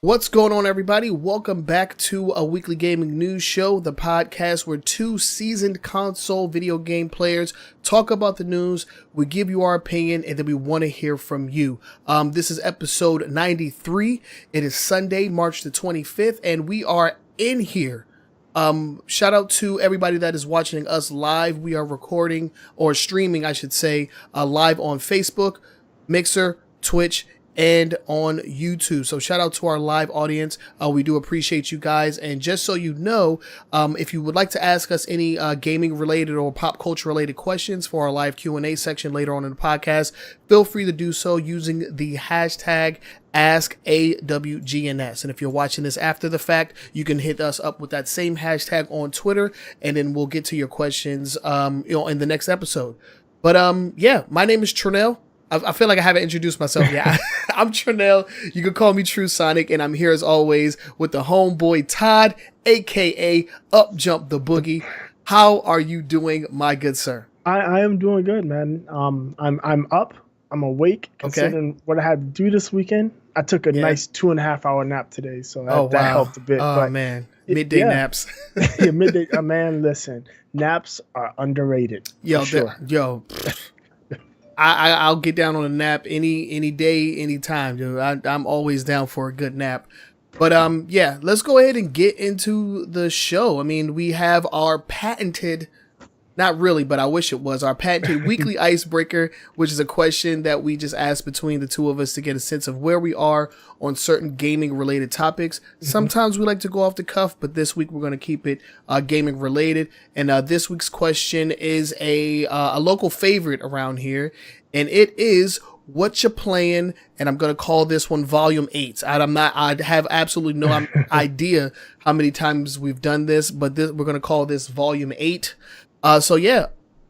What's going on, everybody? Welcome back to a weekly gaming news show, the podcast where two seasoned console video game players talk about the news, we give you our opinion, and then we want to hear from you. This is episode 93. It is Sunday, March the 25th, and we are in here. Shout out to everybody that is watching us live. We are recording, or streaming, I should say, live on Facebook, Mixer, Twitch, and on YouTube. So shout out to our live audience. We do appreciate you guys. And just so you know, if you would like to ask us any gaming related or pop culture related questions for our live Q&A section later on in the podcast, feel free to do so using the hashtag AskAWGNS. And if you're watching this after the fact, you can hit us up with that same hashtag on Twitter, and then we'll get to your questions in the next episode. But yeah, my name is Trenell. I feel like I haven't introduced myself yet. I'm Trenell. You can call me True Sonic, and I'm here as always with the homeboy Todd, aka Up Jump the Boogie. How are you doing, my good sir? I am doing good, man. I'm up. I'm awake. Considering what I had to do this weekend, I took a nice 2.5 hour nap today, so that helped a bit. Oh but man, midday naps. Yeah, midday. Man, listen, naps are underrated. Yo, I'll get down on a nap any day, anytime, dude. I'm always down for a good nap. But yeah, let's go ahead and get into the show. I mean, we have our patented, not really, but I wish it was, our patented weekly icebreaker, which is a question that we just ask between the two of us to get a sense of where we are on certain gaming related topics. Sometimes we like to go off the cuff, but this week we're going to keep it gaming related. And this week's question is a local favorite around here, and it is, what you playing? And I'm going to call this one Volume 8. I have absolutely no idea how many times we've done this, but we're going to call this Volume 8. So yeah,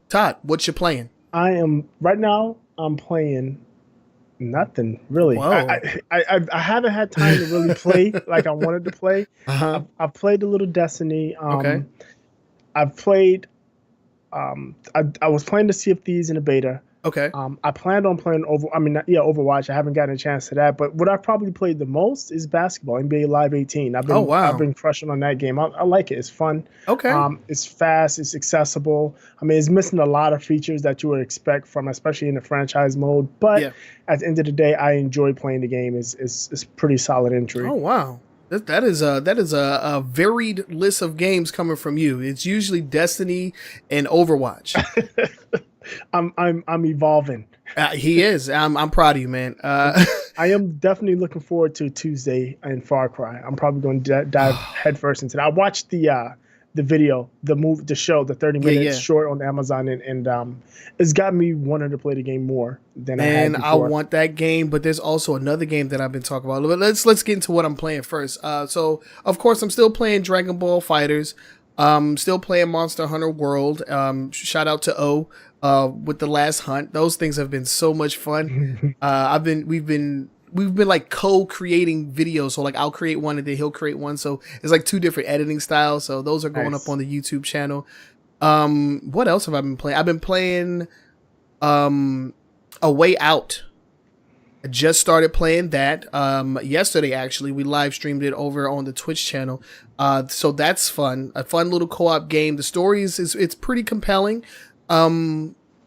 Todd, what you playing? Right now I'm playing nothing really. I haven't had time to really play like I wanted to play. I've played a little Destiny. Okay. I've played I was playing the Sea of Thieves in the beta. Okay. I planned on playing Overwatch. I haven't gotten a chance to that, but what I've probably played the most is basketball, NBA Live 18. I've been crushing on that game. I like it. It's fun. Okay. It's fast. It's accessible. I mean, it's missing a lot of features that you would expect from, especially in the franchise mode. But at the end of the day, I enjoy playing the game. It's pretty solid entry. Oh wow. That is a varied list of games coming from you. It's usually Destiny and Overwatch. I'm evolving. He is. I'm proud of you, man. I am definitely looking forward to Tuesday and Far Cry. I'm probably going to dive headfirst into that. I watched the video, the show, the 30 minutes short on Amazon, and it's got me wanting to play the game more than I had before. I want that game, but there's also another game that I've been talking about. But let's get into what I'm playing first. So of course I'm still playing Dragon Ball FighterZ. Still playing Monster Hunter World. Shout out to O. With the last hunt. Those things have been so much fun. We've been like co-creating videos. So like I'll create one and then he'll create one. So it's like two different editing styles. So those are going up on the YouTube channel. What else have I been playing? I've been playing A Way Out. I just started playing that yesterday. Actually, we live streamed it over on the Twitch channel. So that's fun. A fun little co-op game. The story it's pretty compelling.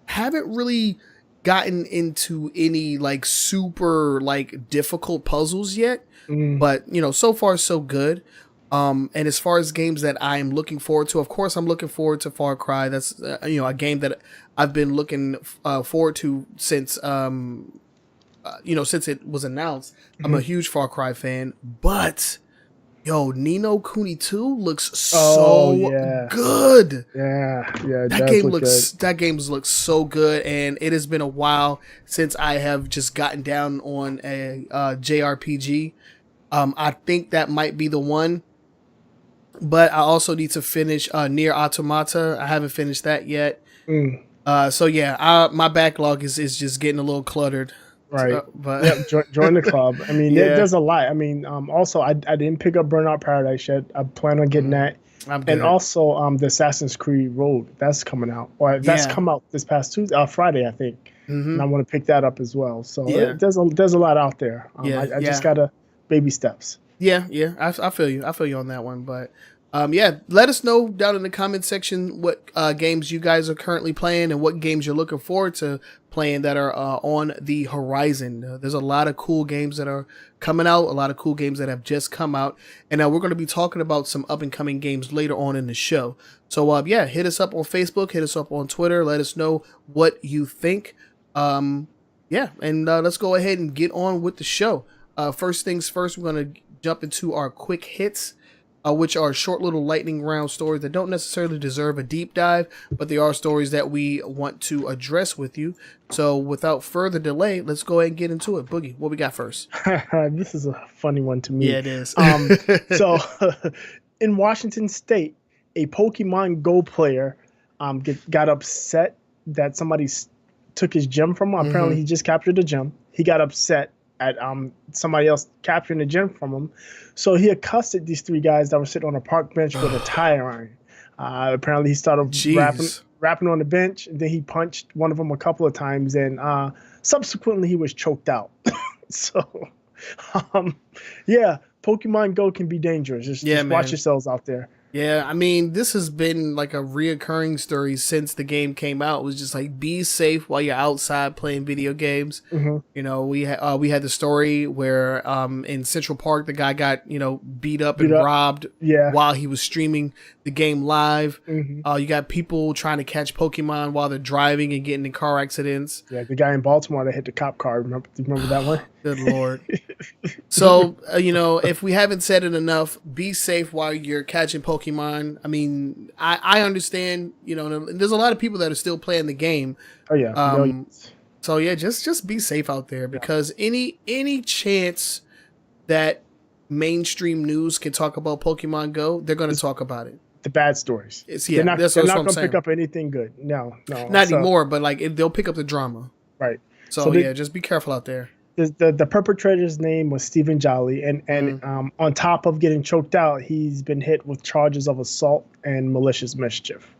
Haven't really gotten into any like super like difficult puzzles yet, but so far so good. And as far as games that I am looking forward to, of course I'm looking forward to Far Cry. That's a game that I've been looking forward to since since it was announced. I'm a huge Far Cry fan, but Ni no Kuni 2 looks so good. Yeah. That game looks so good, and it has been a while since I have just gotten down on a JRPG. I think that might be the one, but I also need to finish Nier Automata. I haven't finished that yet. So yeah, my backlog is just getting a little cluttered. Right. But join the club. I mean, there's a lot. I mean, also I didn't pick up Burnout Paradise yet. I plan on getting that. And also the Assassin's Creed Road, that's coming out. Or that's come out this past Friday, I think. And I want to pick that up as well. So there's a lot out there. I just gotta baby steps. Yeah, I feel you. I feel you on that one. But yeah, let us know down in the comment section what games you guys are currently playing and what games you're looking forward to playing that are on the horizon. There's a lot of cool games that are coming out, a lot of cool games that have just come out, and we're going to be talking about some up and coming games later on in the show. So yeah, hit us up on Facebook, hit us up on Twitter, let us know what you think. Yeah, and let's go ahead and get on with the show. First things first, we're going to jump into our quick hits, which are short little lightning round stories that don't necessarily deserve a deep dive, but they are stories that we want to address with you. So without further delay, let's go ahead and get into it. Boogie, what we got first? This is a funny one to me. Yeah, it is. So in Washington State, a Pokemon Go player got upset that somebody took his gem from him. Apparently, he just captured the gem. He got upset at somebody else capturing the gem from him. So he accosted these three guys that were sitting on a park bench with a tire iron. Apparently he started rapping on the bench, and then he punched one of them a couple of times, and subsequently he was choked out. So yeah, Pokemon Go can be dangerous. Just watch yourselves out there. Yeah, I mean, this has been like a reoccurring story since the game came out. It was just like, be safe while you're outside playing video games. You know, we had the story where in Central Park, the guy got, beat up and robbed while he was streaming the game live. You got people trying to catch Pokemon while they're driving and getting in car accidents. Yeah, the guy in Baltimore that hit the cop car. Remember that one? Good Lord. So, if we haven't said it enough, be safe while you're catching Pokemon. I mean, I understand, there's a lot of people that are still playing the game. Oh, yeah. So, yeah, just be safe out there, because any chance that mainstream news can talk about Pokemon Go, they're going to talk about it. The bad stories. They're not going to pick up anything good. No. Not anymore, but they'll pick up the drama. Right. So yeah, just be careful out there. The perpetrator's name was Stephen Jolly, and on top of getting choked out, he's been hit with charges of assault and malicious mischief.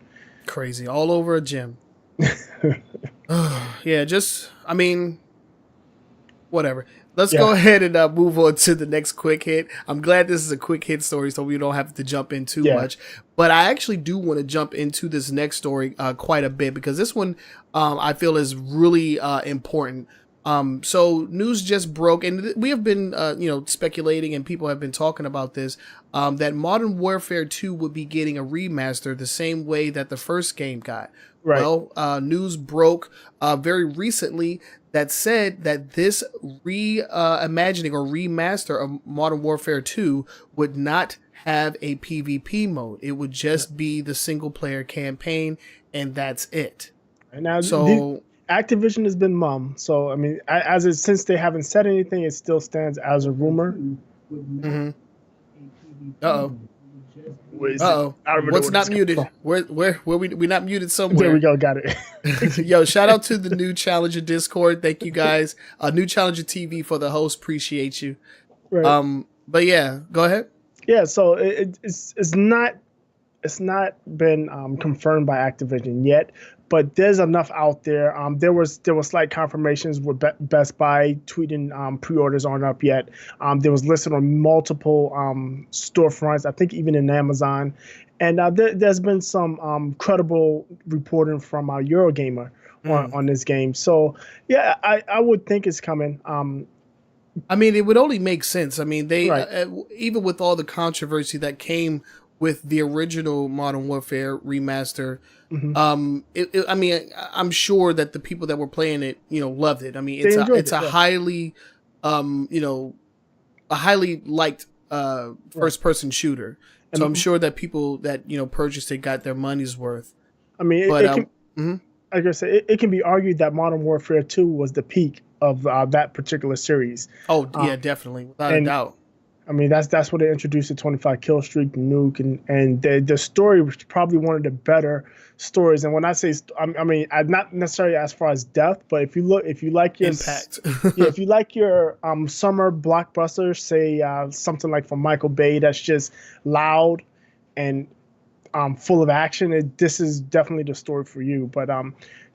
Crazy. All over a gym. Yeah, whatever. Let's go ahead and move on to the next quick hit. I'm glad this is a quick hit story, so we don't have to jump in too much. But I actually do want to jump into this next story quite a bit, because this one I feel is really important. So news just broke, and we have been, speculating, and people have been talking about this, that Modern Warfare 2 would be getting a remaster the same way that the first game got. Right. Well, news broke very recently that said that this reimagining or remaster of Modern Warfare 2 would not have a PvP mode. It would just be the single player campaign, and that's it. And now, Activision has been mum, so I mean, since they haven't said anything, it still stands as a rumor. What's not muted? Where we not muted somewhere? There we go, got it. Yo, shout out to the New Challenger Discord. Thank you guys. New Challenger TV for the host. Appreciate you. Right. But yeah, go ahead. Yeah, so it's not been confirmed by Activision yet, but there's enough out there. There was slight confirmations with Best Buy tweeting pre-orders aren't up yet. There was listed on multiple storefronts, I think even in Amazon, and there's been some credible reporting from Eurogamer on this game. So yeah, I would think it's coming. I mean, it would only make sense. I mean, they even with all the controversy that came with the original Modern Warfare remaster, I mean, I'm sure that the people that were playing it, loved it. I mean, it's a highly, a highly liked first person shooter. So I'm sure that people that purchased it got their money's worth. I mean, like I say, it can be argued that Modern Warfare 2 was the peak of that particular series. Oh yeah, definitely, without a doubt. I mean, that's what they introduced the 25 kill streak, the nuke, and the story was probably one of the better stories. And when I say, I mean, not necessarily as far as death, but if you like your impact, if you like your summer blockbuster, say something like from Michael Bay, that's just loud and full of action, this is definitely the story for you. But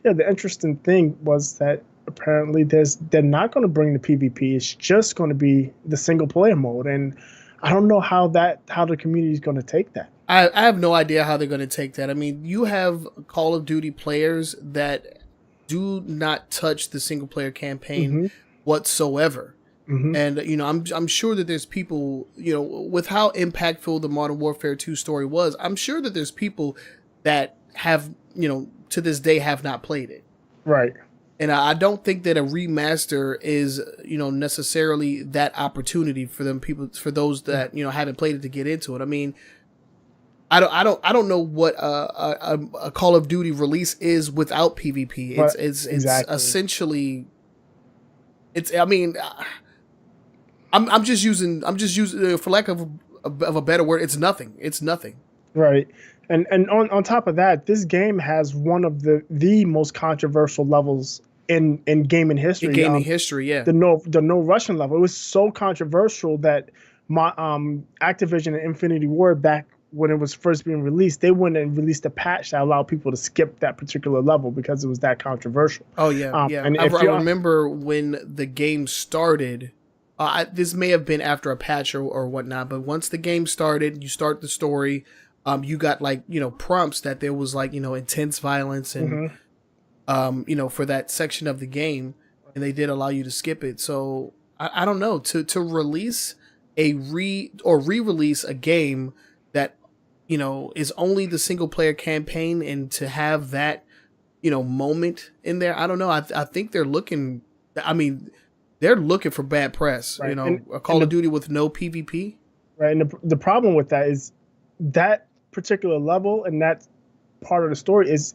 yeah, the interesting thing was that apparently they're not going to bring the PvP. It's just going to be the single player mode. And I don't know how the community is going to take that. I have no idea how they're going to take that. I mean, you have Call of Duty players that do not touch the single player campaign whatsoever. And I'm sure that there's people, with how impactful the Modern Warfare 2 story was, I'm sure that there's people that have, to this day have not played it. Right. And I don't think that a remaster is, necessarily that opportunity for those that, haven't played it to get into it. I mean, I don't know what a Call of Duty release is without PvP. It's exactly. Essentially, I mean, I'm just using for lack of a better word, it's nothing. It's nothing. Right. And on top of that, this game has one of the most controversial levels in gaming history. In gaming history, yeah. The no Russian level. It was so controversial that my Activision and Infinity Ward, back when it was first being released, they went and released a patch that allowed people to skip that particular level because it was that controversial. Oh yeah, yeah. And I remember when the game started. This may have been after a patch or whatnot, but once the game started, you start the story. You got prompts that there was intense violence and for that section of the game, and they did allow you to skip it. So I don't know, to release a re-release a game that is only the single player campaign, and to have that moment in there, I don't know. I think they're looking. I mean, they're looking for bad press. Right. A Call of Duty with no PvP. Right, and the problem with that is that particular level and that part of the story is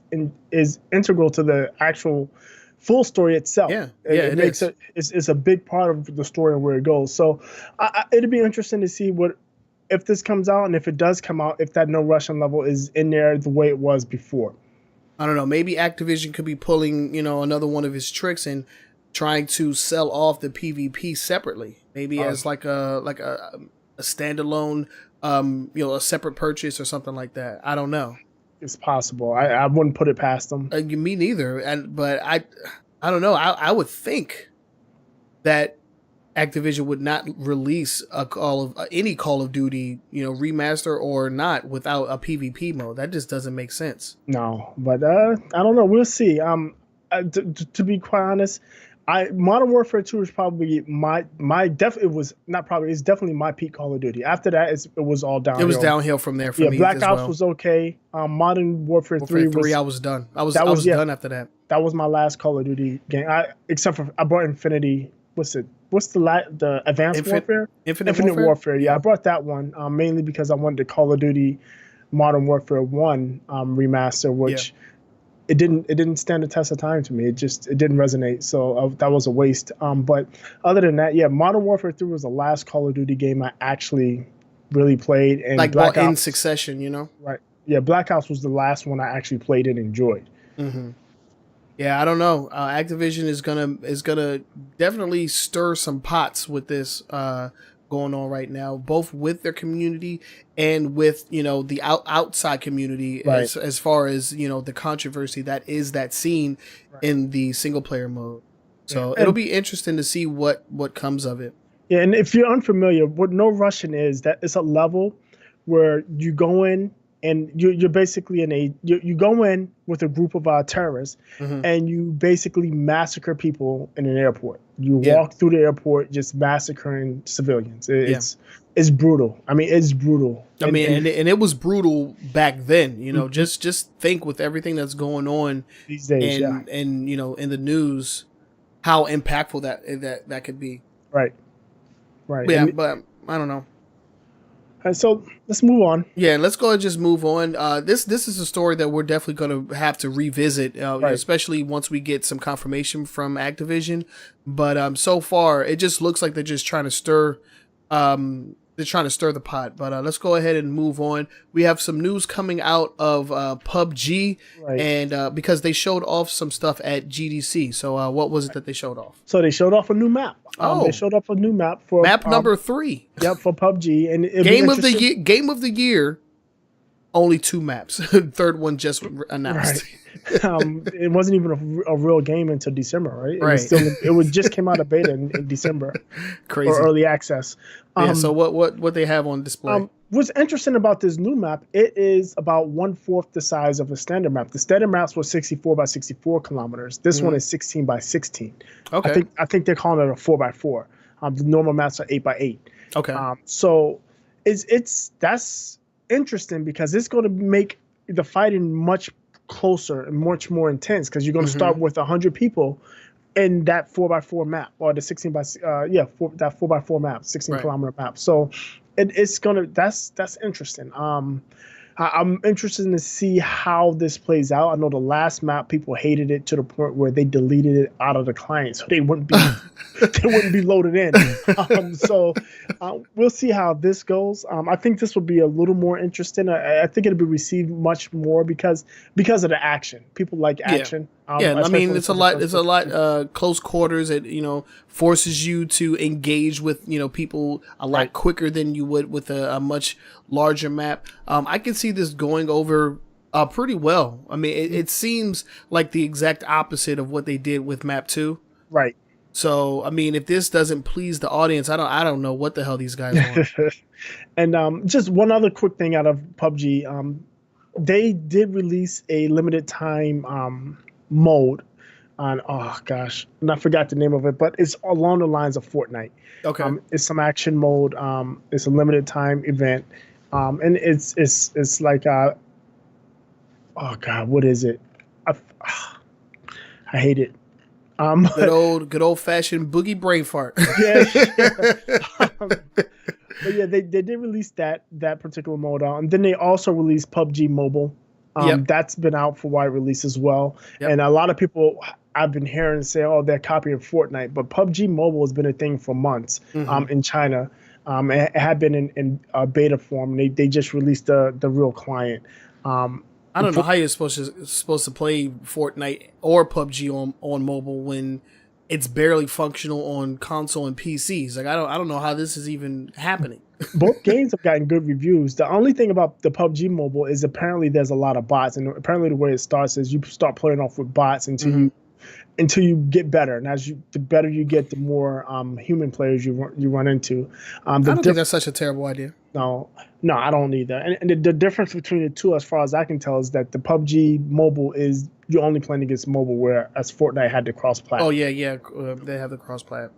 integral to the actual full story itself. Yeah, it makes it. It's a big part of the story and where it goes. So it'd be interesting to see if this comes out, and if it does come out, if that no Russian level is in there the way it was before. I don't know. Maybe Activision could be pulling another one of his tricks and trying to sell off the PvP separately. Maybe as like a standalone, a separate purchase or something like that. I don't know. It's possible. I wouldn't put it past them. Me neither. But I don't know. I would think that Activision would not release any Call of Duty, remaster or not, without a PvP mode. That just doesn't make sense. No, but I don't know. We'll see. To be quite honest, Modern Warfare 2 is probably it's definitely my peak Call of Duty. After that, it was all downhill. It was downhill from there for me. Black Ops was okay. Modern Warfare 3 I was done. I was done after that. That was my last Call of Duty game. Except for I bought Infinity. What's the Advanced Warfare? Infinite Warfare. Yeah, I brought that one mainly because I wanted the Call of Duty Modern Warfare 1 remaster, which it didn't stand the test of time to me. It didn't resonate. So that was a waste. But other than that, Modern Warfare 3 was the last Call of Duty game I actually really played. And Black Ops in succession, Right. Yeah, Black Ops was the last one I actually played and enjoyed. Mm-hmm. Yeah, I don't know. Activision is gonna definitely stir some pots with this going on right now, both with their community and with the outside community, right, as far as the controversy that is that scene in the single player mode. So it'll be interesting to see what comes of it. Yeah, and if you're unfamiliar, what No Russian is, that it's a level where you go in and you're basically you go in with a group of terrorists, and you basically massacre people in an airport. You walk through the airport just massacring civilians. It's brutal. I mean, it's brutal. And it was brutal back then. Just think with everything that's going on these days, and in the news, how impactful that could be. Right. Yeah, but I don't know. So let's move on. Yeah, let's go and just move on. This is a story that we're definitely going to have to revisit, especially once we get some confirmation from Activision. But so far, it just looks like they're just trying to stir. They're trying to stir the pot. But let's go ahead and move on. We have some news coming out of PUBG, and because they showed off some stuff at GDC. So what was it that they showed off? So they showed off a new map. They showed off a new map for map number 3. Yep, for PUBG, and Game of the year. Only 2 maps. Third one just announced. Right. It wasn't even a real game until December, right? It was Right. still it was just came out of beta in December or Crazy. early access. Yeah. So what they have on display? What's interesting about this new map, it is about 1/4 the size of a standard map. The standard maps were 64 by 64 kilometers. This one is 16 by 16. Okay. I think they're calling it a 4x4. The normal maps are 8x8. Okay. So that's interesting because it's going to make the fighting much closer and much more intense because you're going to start with 100 people in that 4x4 map or the 16 by that 4x4 map, 16 kilometer map. So it's gonna that's interesting. I'm interested to see how this plays out. I know the last map people hated it to the point where they deleted it out of the client, so they wouldn't be loaded in. So we'll see how this goes. I think this will be a little more interesting. I think it'll be received much more because of the action. People like action. Yeah, I mean it's a lot close quarters. It forces you to engage with people a lot quicker than you would with a much larger map. I can see this going over pretty well. I mean it seems like the exact opposite of what they did with map 2. Right. So I mean if this doesn't please the audience, I don't know what the hell these guys want. And just one other quick thing out of PUBG, they did release a limited time mode on and I forgot the name of it, but it's along the lines of Fortnite. Okay. It's some action mode. It's a limited time event, and it's like what is it? I hate it. Good old fashioned boogie brain fart. But yeah, they did release that particular mode, and then they also released PUBG Mobile. That's been out for wide release as well. Yep. And a lot of people I've been hearing say, "Oh, they're copying Fortnite," but PUBG Mobile has been a thing for months in China. It had been in beta form. They just released the real client. I don't know how you're supposed to play Fortnite or PUBG on mobile when it's barely functional on console and PCs. Like I don't know how this is even happening. Both games have gotten good reviews. The only thing about the PUBG Mobile is apparently there's a lot of bots, and apparently the way it starts is you start playing off with bots until you get better, and the better you get, the more human players you run into. I don't think that's such a terrible idea. No, I don't either. And the difference between the two, as far as I can tell, is that the PUBG Mobile is you're only playing against mobile, whereas Fortnite had the cross-plat. Oh yeah, they have the cross-plat.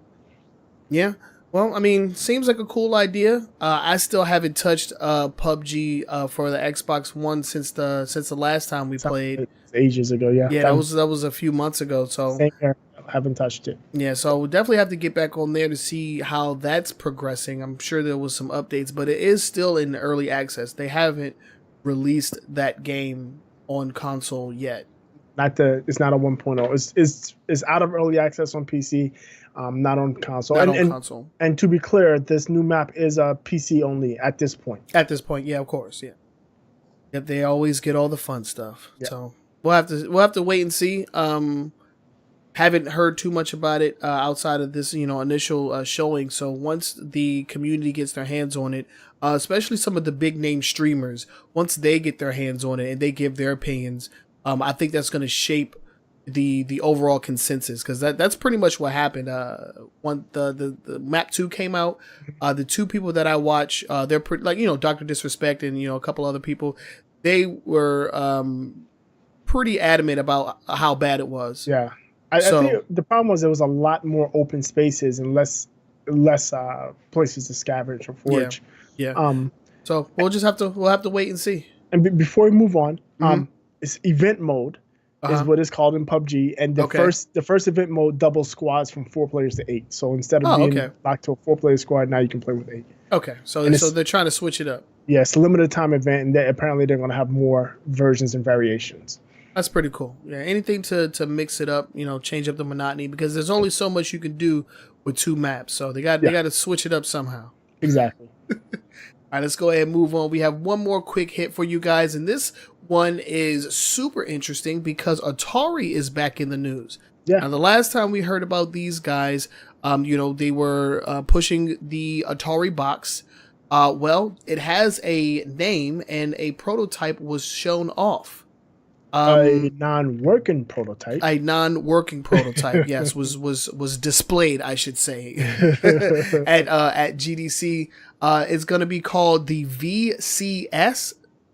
Yeah. Well, I mean, seems like a cool idea. I still haven't touched PUBG for the Xbox One since the last time we played. Ages ago, yeah. Yeah, that was a few months ago. So same here. I haven't touched it. Yeah, so we'll definitely have to get back on there to see how that's progressing. I'm sure there was some updates, but it is still in early access. They haven't released that game on console yet. It's not a 1.0. It's out of early access on PC. Not on console. Console. And to be clear, this new map is a PC only at this point. At this point, yeah, of course, yeah. Yep, they always get all the fun stuff. Yeah. So we'll have to wait and see. Haven't heard too much about it outside of this, initial showing. So once the community gets their hands on it, especially some of the big name streamers, once they get their hands on it and they give their opinions, I think that's going to shape the overall consensus, because that's pretty much what happened. When the map 2 came out, the two people that I watch, they're pretty, like Dr. Disrespect and a couple other people, they were pretty adamant about how bad it was. Yeah, I think the problem was there was a lot more open spaces and less places to scavenge or forage. Yeah. So we'll have to wait and see. And before we move on, it's event mode. Is what it's called in PUBG, and the first event mode doubles squads from 4 players to 8. So instead of being locked to a 4-player squad, now you can play with 8. Okay, so they're trying to switch it up. Yeah, it's a limited time event, and apparently they're going to have more versions and variations. That's pretty cool. Yeah, anything to mix it up, change up the monotony, because there's only so much you can do with 2 maps. So they got to switch it up somehow. Exactly. All right, let's go ahead and move on. We have one more quick hit for you guys, and this one is super interesting because Atari is back in the news. Yeah. Now, the last time we heard about these guys, they were pushing the Atari box. Well, it has a name, and a prototype was shown off. A non-working prototype. A non-working prototype, yes, was displayed, I should say, at GDC. It's going to be called the VCS.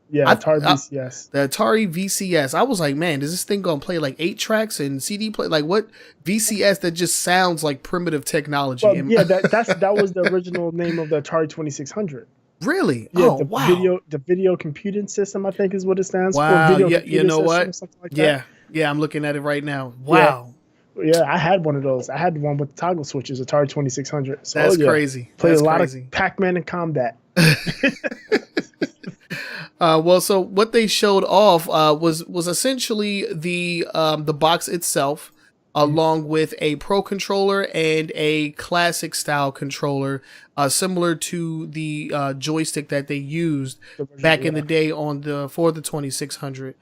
Yeah, Atari VCS. The Atari VCS. I was like, man, is this thing going to play like 8 tracks and CD play? Like what VCS? That just sounds like primitive technology. Well, yeah, that was the original name of the Atari 2600. Really? Yeah, oh, wow. The video computing system, I think, is what it stands for. Video yeah, you know what? Like yeah, I'm looking at it right now. Wow. Yeah, I had one of those. I had one with toggle switches, Atari 2600. So, that's crazy. Played that's a lot crazy. of Pac-Man and Combat. Well, so what they showed off was essentially the box itself, along with a Pro controller and a classic style controller, similar to the joystick that they used back in the day for the 2600.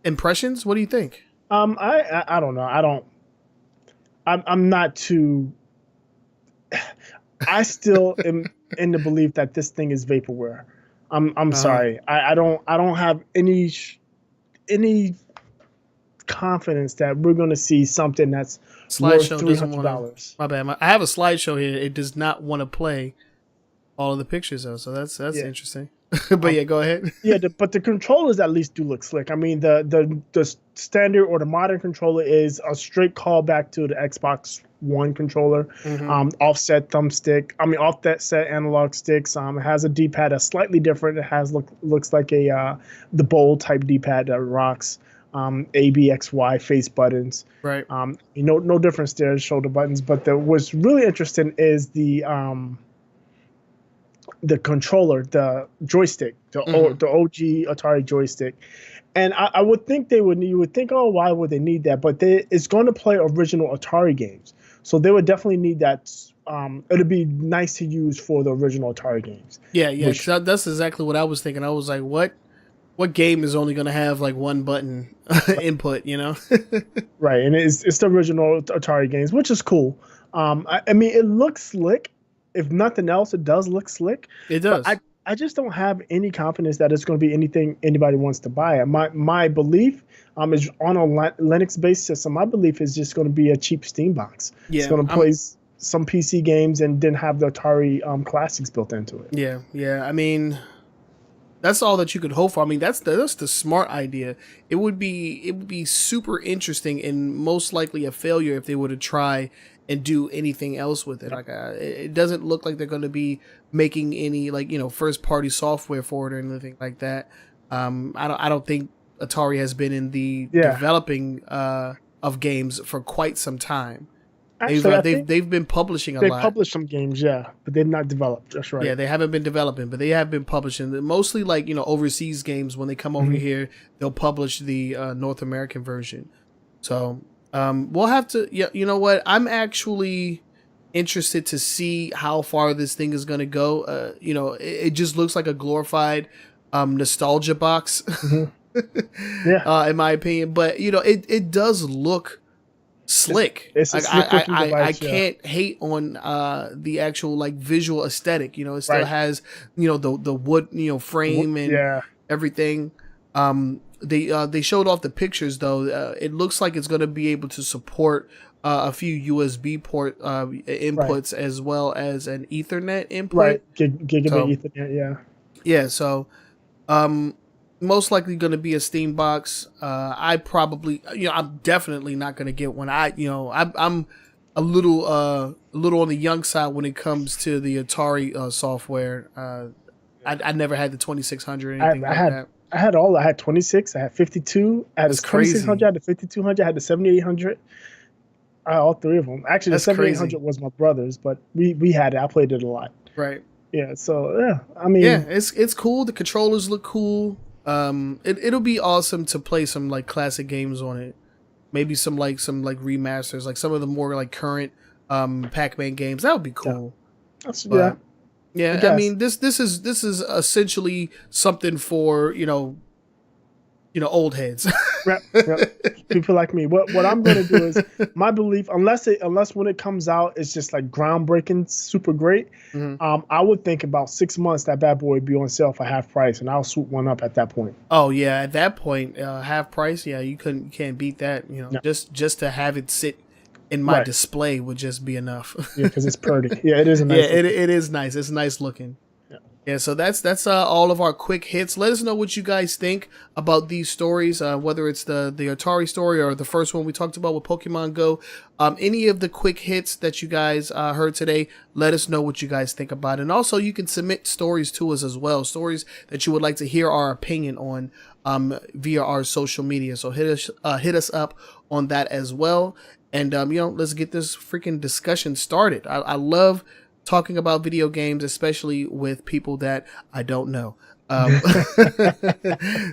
Impressions? What do you think? I don't know. I'm not too. I still am in the belief that this thing is vaporware. I'm sorry. I don't have any confidence that we're going to see something that's worth $300. My bad. I have a slideshow here. It does not want to play all of the pictures though, so that's interesting. But yeah, go ahead. Yeah, but the controllers at least do look slick. I mean, the standard or the modern controller is a straight callback to the Xbox One controller. Offset thumbstick. I mean, offset analog sticks. It has a D-pad that's slightly different. It has looks like the bold type D-pad that rocks. A, B, X, Y face buttons. Right. No difference there. Shoulder buttons. But what's really interesting is the controller, the joystick, the OG Atari joystick. And I would think you would think, oh, why would they need that? But it's going to play original Atari games. So they would definitely need that. It'd be nice to use for the original Atari games. Yeah. That's exactly what I was thinking. I was like, what game is only going to have like one button input, you know? Right. And it's the original Atari games, which is cool. I mean, it looks slick. If nothing else, it does look slick. It does. But I just don't have any confidence that it's going to be anything anybody wants to buy. My belief is on a Linux-based system. My belief is just going to be a cheap Steam box. Yeah, it's going to play some PC games and then have the Atari classics built into it. Yeah. I mean, that's all that you could hope for. I mean, that's the smart idea. It would be super interesting and most likely a failure if they were to try and do anything else with it. Like it doesn't look like they're going to be making any first party software for it or anything like that. I don't think Atari has been in the developing of games for quite some time. Actually, they've been publishing a lot. They published some games, but they've not developed. That's right. Yeah, they haven't been developing, but they have been publishing. Mostly overseas games. When they come over here, they'll publish the North American version. So we'll have to. Yeah, you know what? I'm actually interested to see how far this thing is going to go. It just looks like a glorified nostalgia box, in my opinion. But it does look slick. It's a slick looking device, I can't hate on the actual visual aesthetic. It still has the wood frame and everything. They showed off the pictures though. It looks like it's going to be able to support a few USB port inputs as well as an Ethernet input. Right, gigabit Ethernet. Yeah. So, most likely going to be a Steam box. I probably, I'm definitely not going to get one. I'm a little on the young side when it comes to the Atari software. I never had the 2600 or anything like that. I had all. I had 26. I had 52. I had the 2600. I had the 5200. I had the 7800. All three of them. Actually, the 7800 was my brother's, but we had it. I played it a lot. Right. Yeah. So I mean, it's cool. The controllers look cool. It'll be awesome to play some classic games on it. Maybe some remasters, like some of the more current Pac-Man games. That would be cool. Yeah. I mean, this is essentially something for old heads. Yep. People like me. What I'm going to do is my belief, unless when it comes out, it's just like groundbreaking, super great. I would think about 6 months that bad boy would be on sale for half price, and I'll swoop one up at that point. Oh yeah, at that point, half price. Yeah, you can't beat that. No. Just to have it sit in my display would just be enough. Yeah, because it's pretty. Yeah, it is a nice. Yeah, it is nice. It's nice looking. Yeah, so that's all of our quick hits. Let us know what you guys think about these stories, whether it's the Atari story or the first one we talked about with Pokemon Go. Any of the quick hits that you guys heard today, let us know what you guys think about it. And also, you can submit stories to us as well, stories that you would like to hear our opinion on via our social media. So hit us up on that as well. And let's get this freaking discussion started. I love talking about video games, especially with people that I don't know.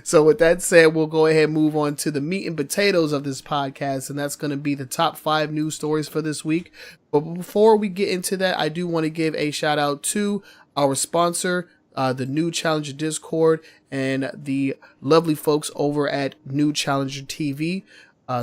So with that said, we'll go ahead and move on to the meat and potatoes of this podcast, and that's going to be the top 5 news stories for this week. But before we get into that, I do want to give a shout out to our sponsor, the New Challenger Discord, and the lovely folks over at New Challenger TV.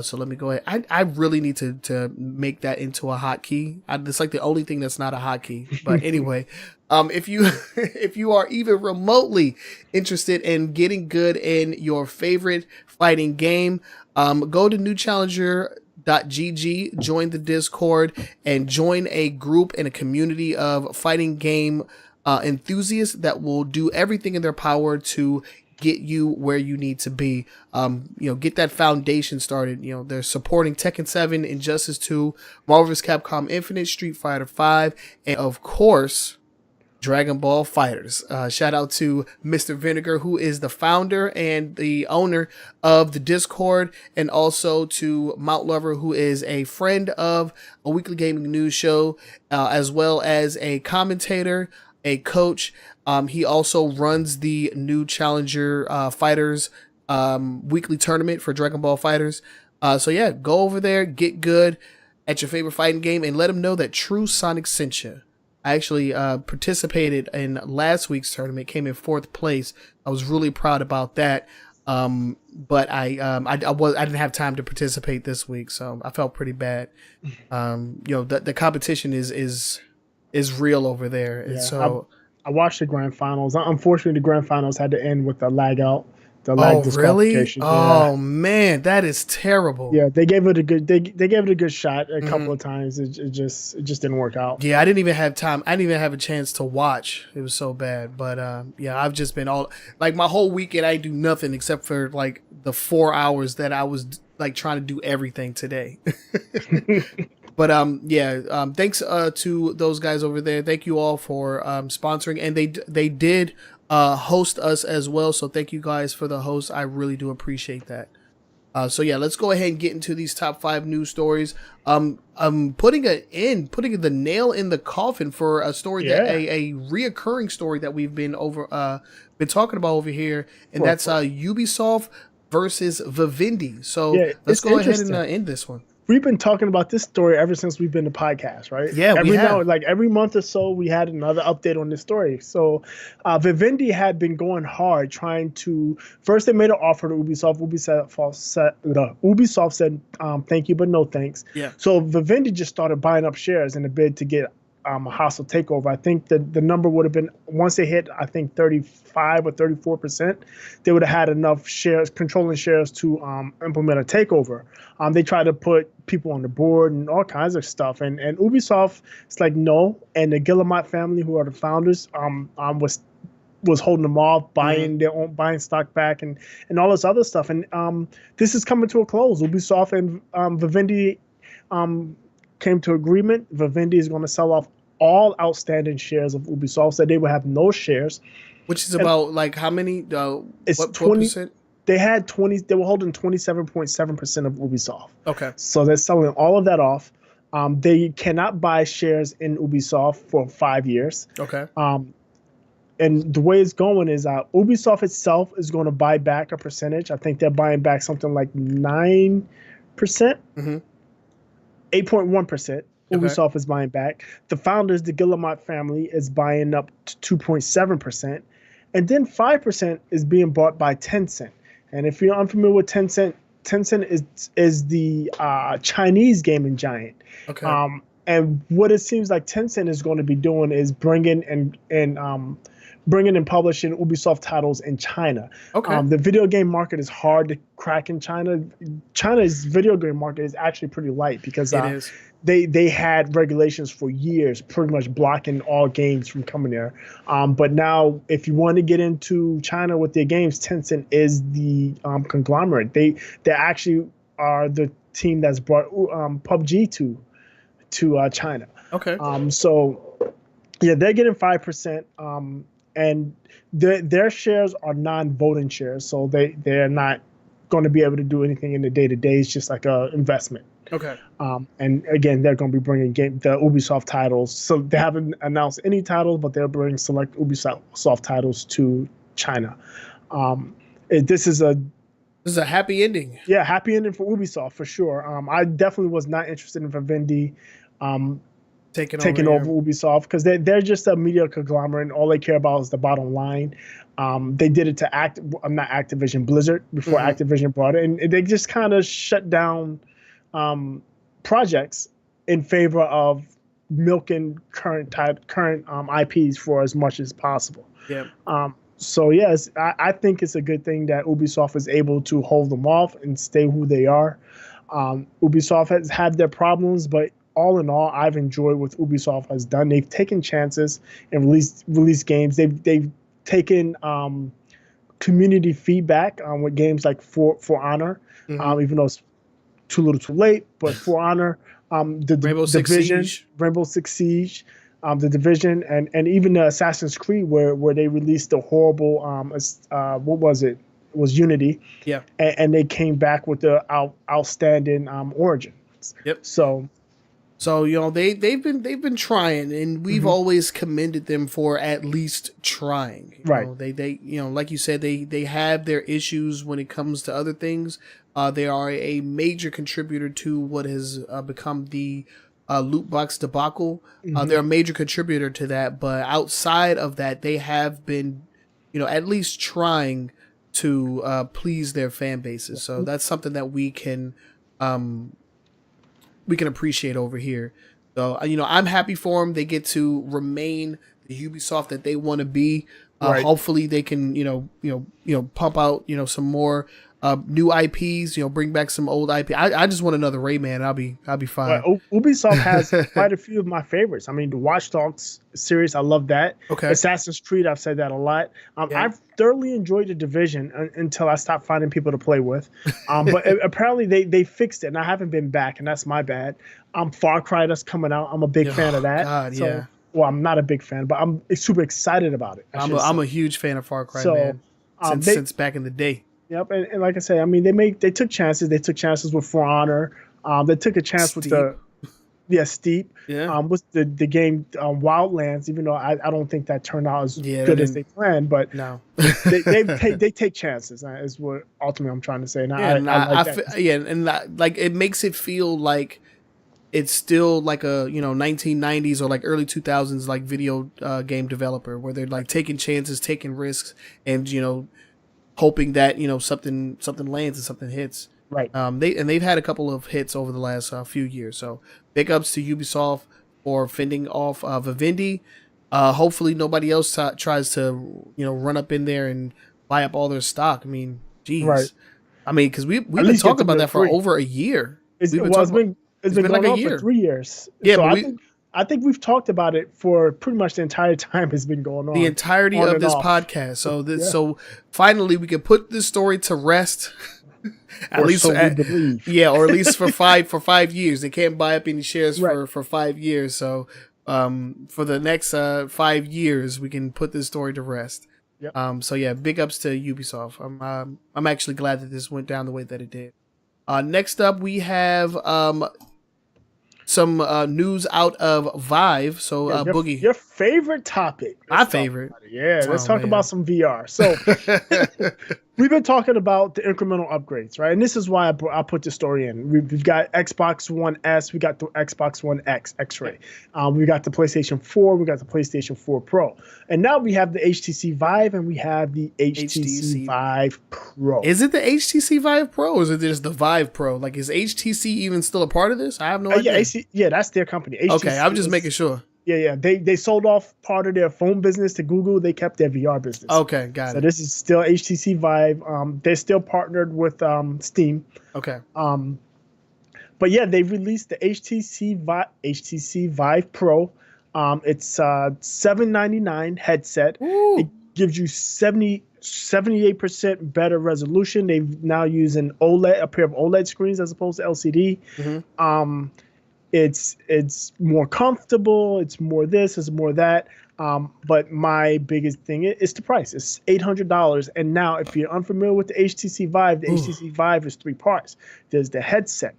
So let me go ahead. I really need to make that into a hotkey. It's like the only thing that's not a hotkey. But anyway, if you are even remotely interested in getting good in your favorite fighting game, go to newchallenger.gg, join the Discord, and join a group and a community of fighting game enthusiasts that will do everything in their power to get you where you need to be. Get that foundation started. They're supporting Tekken 7, Injustice 2, Marvel vs. Capcom Infinite, Street Fighter 5, and of course, Dragon Ball FighterZ. Shout out to Mr. Vinegar, who is the founder and the owner of the Discord, and also to Mount Lover, who is a friend of a weekly gaming news show, as well as a commentator, a coach. He also runs the New Challenger Fighters weekly tournament for Dragon Ball FighterZ. So yeah, go over there, get good at your favorite fighting game, and let them know that True Sonic sent you. I actually participated in last week's tournament, came in 4th place. I was really proud about that. But I didn't have time to participate this week, so I felt pretty bad. The competition is real over there, and so. I watched the grand finals. Unfortunately, the grand finals had to end with a lag out. The lag disqualification. Really? Oh man, that is terrible. Yeah, they gave it a good. They gave it a good shot a couple of times. It just didn't work out. Yeah, I didn't even have time. I didn't even have a chance to watch. It was so bad. But I've just been my whole weekend. I do nothing except for like the 4 hours that I was like trying to do everything today. But thanks to those guys over there. Thank you all for sponsoring, and they did host us as well. So thank you guys for the host. I really do appreciate that. So yeah, let's go ahead and get into these top 5 news stories. I'm putting the nail in the coffin for a story that a reoccurring story that we've been talking about over here, and that's Ubisoft versus Vivendi. So let's go ahead and end this one. We've been talking about this story ever since we've been to podcast, right? Yeah, every month or so, we had another update on this story. So, Vivendi had been going hard trying to. First, they made an offer to Ubisoft. Ubisoft said, "Thank you, but no thanks." Yeah. So Vivendi just started buying up shares in a bid to get a hostile takeover. I think that the number would have been, once they hit, I think 35 or 34%, they would have had enough shares, controlling shares, to implement a takeover. They tried to put people on the board and all kinds of stuff, and Ubisoft is like no, and the Guillemot family, who are the founders, was holding them off, buying stock back, and all this other stuff. And this is coming to a close. Ubisoft and Vivendi came to agreement. Vivendi is going to sell off all outstanding shares of Ubisoft, so they will have no shares. Which is about like how many? It's what 20%? They had 20. They were holding 27.7% of Ubisoft. Okay. So they're selling all of that off. They cannot buy shares in Ubisoft for 5 years. Okay. And the way it's going is Ubisoft itself is going to buy back a percentage. I think they're buying back something like 9%. 8.1%. Ubisoft is buying back. The founders, the Guillemot family, is buying up to 2.7%. And then 5% is being bought by Tencent. And if you're unfamiliar with Tencent, Tencent is the Chinese gaming giant. Okay. And what it seems like Tencent is going to be doing is bringing and publishing Ubisoft titles in China. Okay. The video game market is hard to crack in China. China's video game market is actually pretty light because it is. They had regulations for years, pretty much blocking all games from coming there. But now, if you want to get into China with their games, Tencent is the conglomerate. They actually are the team that's brought PUBG to China. Okay. So yeah, they're getting 5%. And their shares are non-voting shares, so they're not going to be able to do anything in the day-to-day. It's just like an investment. Okay. And again, they're going to be bringing the Ubisoft titles. So they haven't announced any titles, but they'll bring select Ubisoft titles to China. This is a happy ending. Yeah, happy ending for Ubisoft for sure. I definitely was not interested in Vivendi taking over Ubisoft because they're just a media conglomerate and all they care about is the bottom line. They did it to not Activision, Blizzard before Activision bought it, and they just kind of shut down projects in favor of milking current IPs for as much as possible. Yeah. So yes, I think it's a good thing that Ubisoft is able to hold them off and stay who they are. Ubisoft has had their problems, but all in all, I've enjoyed what Ubisoft has done. They've taken chances and released games. They've taken community feedback with games like For Honor, even though it's too little too late. But For Honor, the Rainbow Six Siege, the Division, and even the Assassin's Creed, where they released the horrible what was it? It was Unity. Yeah, and they came back with the outstanding Origins. Yep. So they've been trying, and we've always commended them for at least trying. Right. They like you said, they have their issues when it comes to other things. They are a major contributor to what has become the loot box debacle. They're a major contributor to that, but outside of that, they have been, at least trying to please their fan bases. So that's something that we can appreciate over here. So, I'm happy for them. They get to remain the Ubisoft that they want to be. Right. Hopefully they can, pump out, some more new IPs, bring back some old IP. I just want another Rayman. I'll be fine. Well, Ubisoft has quite a few of my favorites. I mean, the Watch Dogs series, I love that. Okay. Assassin's Creed, I've said that a lot. I've thoroughly enjoyed the Division until I stopped finding people to play with. But apparently they fixed it, and I haven't been back, and that's my bad. Far Cry that's coming out. I'm a big fan of that. God, so, yeah. Well, I'm not a big fan, but I'm super excited about it. I'm a huge fan of Far Cry, man. Since back in the day. Yep, and like I say, I mean, they took chances. They took chances with For Honor. They took a chance Steep. with Steep. Yeah. With the game Wildlands, even though I don't think that turned out as good as they planned, but no, they take chances. Is what ultimately I'm trying to say. And I like that. Like it makes it feel like it's still like a 1990s or like early 2000s like video game developer where they're like taking chances, taking risks, and hoping that something lands and something hits. Right. They've had a couple of hits over the last few years. So big ups to Ubisoft for fending off Vivendi. Hopefully nobody else tries to run up in there and buy up all their stock. I mean, geez. Right. I mean, because we've been talking about that for over a year. It's been going like a on year. for 3 years. Yeah, so I think we've talked about it for pretty much the entire time it's been going on. The entirety of this podcast. So so finally we can put this story to rest. At least, so we believe. Yeah, or at least for 5 years. They can't buy up any shares for 5 years. So for the next 5 years, we can put this story to rest. Yep. So yeah, big ups to Ubisoft. I'm actually glad that this went down the way that it did. Next up, we have some news out of Vive. So Boogie, your favorite topic. My favorite. Yeah, let's talk about some VR. So we've been talking about the incremental upgrades, right? And this is why I put the story in. We've got Xbox One S, we got the Xbox One X, X-Ray. We got the PlayStation 4, we got the PlayStation 4 Pro. And now we have the HTC Vive and we have the HTC Vive Pro. Is it the HTC Vive Pro or is it just the Vive Pro? Like, is HTC even still a part of this? I have no idea. Yeah, that's their company. HTC okay, I'm just making sure. Yeah. They sold off part of their phone business to Google. They kept their VR business. Okay, got it. So this is still HTC Vive. They're still partnered with Steam. Okay. But yeah, they released the HTC Vive Pro. It's $799 headset. Ooh. It gives you 78% better resolution. They've now used a pair of OLED screens as opposed to LCD. Mm-hmm. It's more comfortable. It's more this. It's more that. But my biggest thing is the price. It's $800. And now, if you're unfamiliar with the HTC Vive, HTC Vive is 3 parts. There's the headset.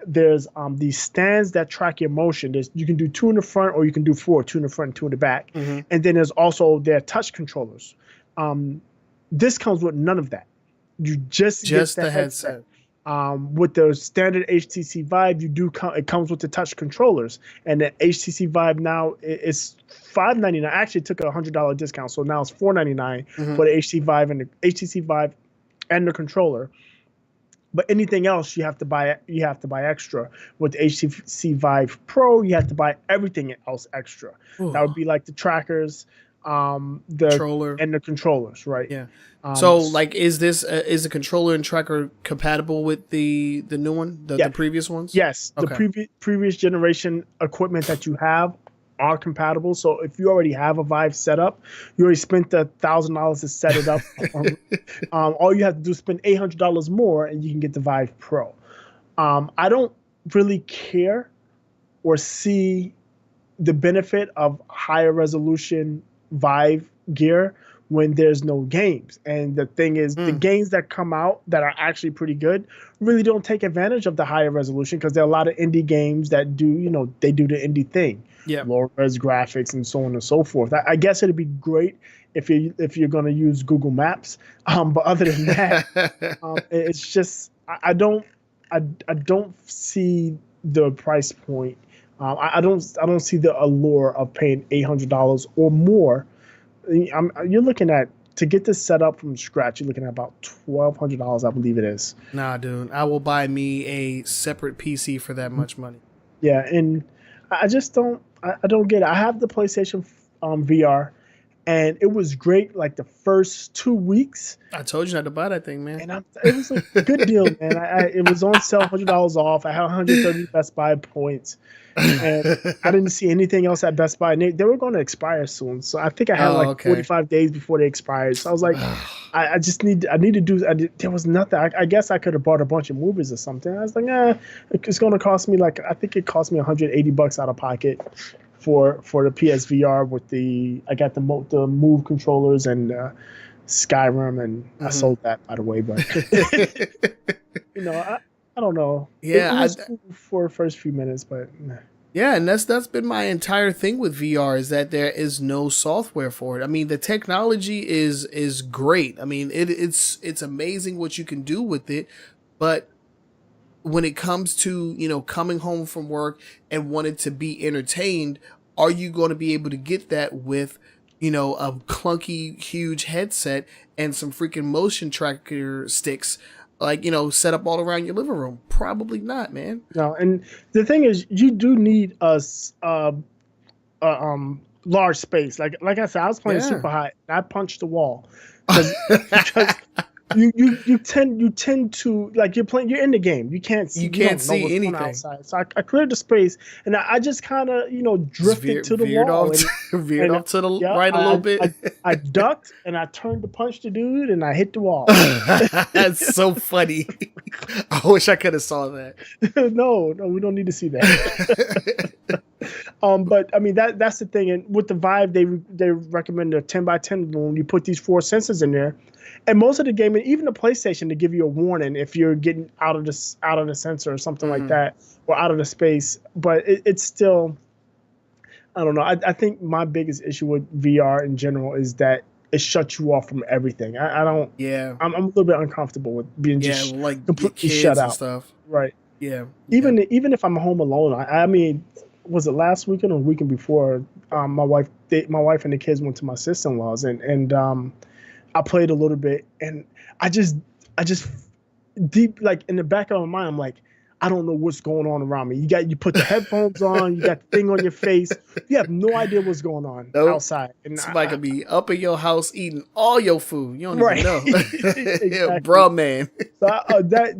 There's these stands that track your motion. You can do 2 in the front, or you can do 4, 2 in the front and 2 in the back. Mm-hmm. And then there's also their touch controllers. This comes with none of that. You just get the headset. With the standard HTC Vive, it comes with the touch controllers, and the HTC Vive now is $599. Actually, it took a $100 discount, so now it's $499 for the HTC Vive and the controller. But anything else, you have to buy extra. With the HTC Vive Pro, you have to buy everything else extra. Ooh. That would be like the trackers, the controller and the controllers, right? Yeah. So, like, is the controller and tracker compatible with the new one, the previous ones? Yes, okay. The previous generation equipment that you have are compatible. So, if you already have a Vive set up, you already spent the $1,000 to set it up. All you have to do is spend $800 more, and you can get the Vive Pro. I don't really care or see the benefit of higher resolution Vive gear when there's no games. And the thing is, the games that come out that are actually pretty good really don't take advantage of the higher resolution, because there are a lot of indie games that do, they do the indie thing. Yeah. Low res graphics and so on and so forth. I guess it'd be great if you're going to use Google Maps. But other than that, it's just, I don't see the price point. I don't see the allure of paying $800 or more. You're looking at, to get this set up from scratch, you're looking at about $1,200, I believe it is. Nah, dude, I will buy me a separate PC for that much money. Yeah, and I just don't get it. I have the PlayStation VR, and it was great like the first 2 weeks. I told you not to buy that thing, man. And it was a good deal, man. It was on sale, $100 off. I had 130 Best Buy points. And I didn't see anything else at Best Buy. And they were going to expire soon. So I think I had 45 days before they expired. So I was like, I need to do, there was nothing. I guess I could have bought a bunch of movies or something. I was like, it's going to cost me I think it cost me $180 out of pocket for the PSVR I got the Move controllers and Skyrim, and I sold that, by the way, but I don't know. Yeah, it was cool for the first few minutes, but yeah, and that's been my entire thing with VR, is that there is no software for it. I mean, the technology is great. I mean, it's amazing what you can do with it, but when it comes to coming home from work and wanting to be entertained, are you going to be able to get that with a clunky huge headset and some freaking motion tracker sticks, set up all around your living room? Probably not, man. No, and the thing is, you do need a large space. Like I said, I was playing super high, and I punched the wall because you tend to, like, you're in the game. You can't see anything outside. So I cleared the space, and I just kind of drifted to the wall. Veered off to the right a little bit. I ducked and I turned to punch the dude, and I hit the wall. That's so funny. I wish I could have saw that. No, we don't need to see that. But I mean that's the thing. And with the Vive, they recommend a 10x10 when you put these 4 sensors in there. And most of the gaming, even the PlayStation, to give you a warning if you're getting out of the sensor or something like that, or out of the space. But it's still, I don't know. I think my biggest issue with VR in general is that it shuts you off from everything. I don't. Yeah. I'm a little bit uncomfortable with being Yeah, just like your completely shut kids and out. stuff. Right. Yeah. Yeah. Even if I'm home alone, I mean, was it last weekend or the weekend before? My wife and the kids went to my sister-in-law's, and I played a little bit, and I just deep like in the back of my mind, I'm like, I don't know what's going on around me. You put the headphones on, you got the thing on your face, you have no idea what's going on Nope. outside, and Somebody could be up in your house eating all your food. You don't right, even know. Yeah, exactly. bruh, man. So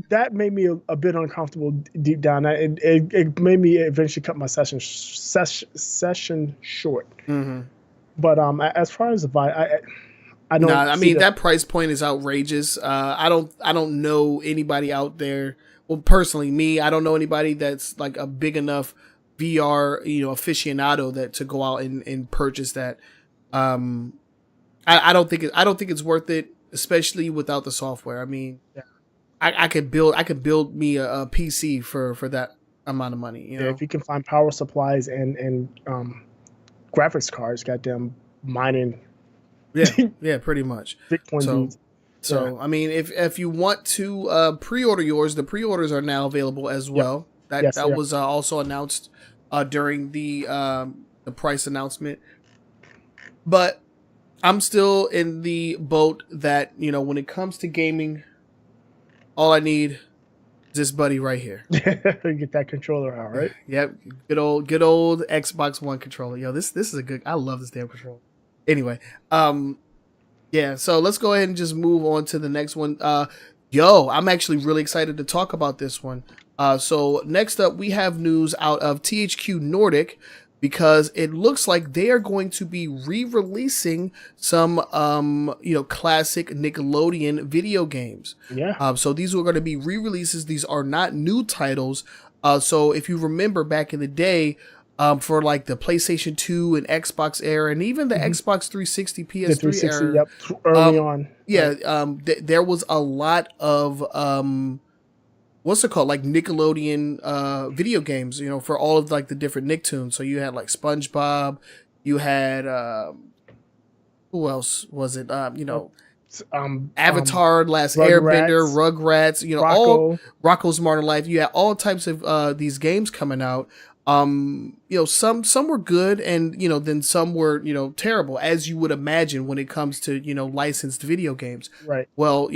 that made me a bit uncomfortable deep down. It made me eventually cut my session short. Mm-hmm. But as far as the vibe, I No, don't. I mean that price point is outrageous. I don't know anybody out there. Well, personally, me, I don't know anybody that's like a big enough VR, aficionado that to go out and purchase that. Um, I don't think it's worth it, especially without the software. I mean, Yeah. I could build me a PC for that amount of money. Yeah, if you can find power supplies and graphics cards, goddamn mining. Yeah, pretty much. Bitcoin So, dudes. so I mean, if you want to pre-order yours, the pre-orders are now available as well. Yes, That was also announced during the price announcement. But I'm still in the boat that when it comes to gaming, all I need is this buddy right here. Get that controller out, right? Yep, good old Xbox One controller. Yo, this is a good. I love this damn controller. Anyway, yeah, so let's go ahead and just move on to the next one. I'm actually really excited to talk about this one. So next up, we have news out of THQ Nordic because it looks like they are going to be re-releasing some, classic Nickelodeon video games. Yeah. So these are going to be re-releases. These are not new titles. So if you remember back in the day, for like the PlayStation 2 and Xbox era, and even the Xbox 360, PS3 The 360, era. yep, early on. Yeah, right. There was a lot of what's it called, like Nickelodeon video games, for all of like the different Nicktoons. So you had like SpongeBob, you had who else was it? Avatar, Last Airbender, Rugrats, Rocco. all Rocco's Modern Life. You had all types of these games coming out. Some were good, and then some were terrible, as you would imagine when it comes to licensed video games. Right. Well,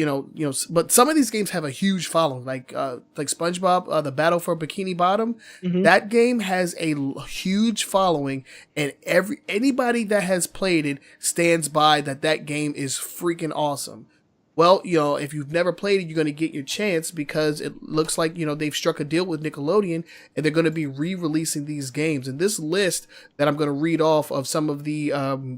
but some of these games have a huge following, like SpongeBob, the Battle for Bikini Bottom. Mm-hmm. That game has a huge following, and anybody that has played it stands by that game is freaking awesome. Well, if you've never played it, you're going to get your chance because it looks like, they've struck a deal with Nickelodeon and they're going to be re-releasing these games. And this list that I'm going to read off of some of the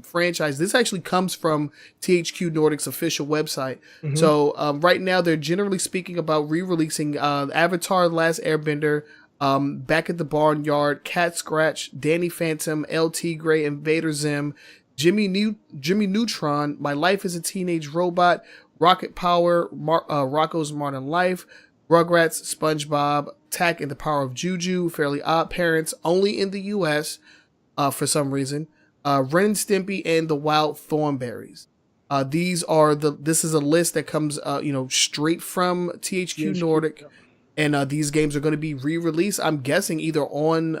franchise, this actually comes from THQ Nordic's official website. Mm-hmm. So right now they're generally speaking about re-releasing Avatar: The Last Airbender, Back at the Barnyard, Cat Scratch, Danny Phantom, El Tigre, Invader Zim, Jimmy Neutron, My Life as a Teenage Robot, Rocket Power, Rocco's Modern Life, Rugrats, SpongeBob, Tak and the Power of Juju, Fairly Odd Parents, only in the US for some reason, Ren and Stimpy, and the Wild Thornberrys. This is a list that comes straight from THQ Nordic, and these games are going to be re-released. I'm guessing either on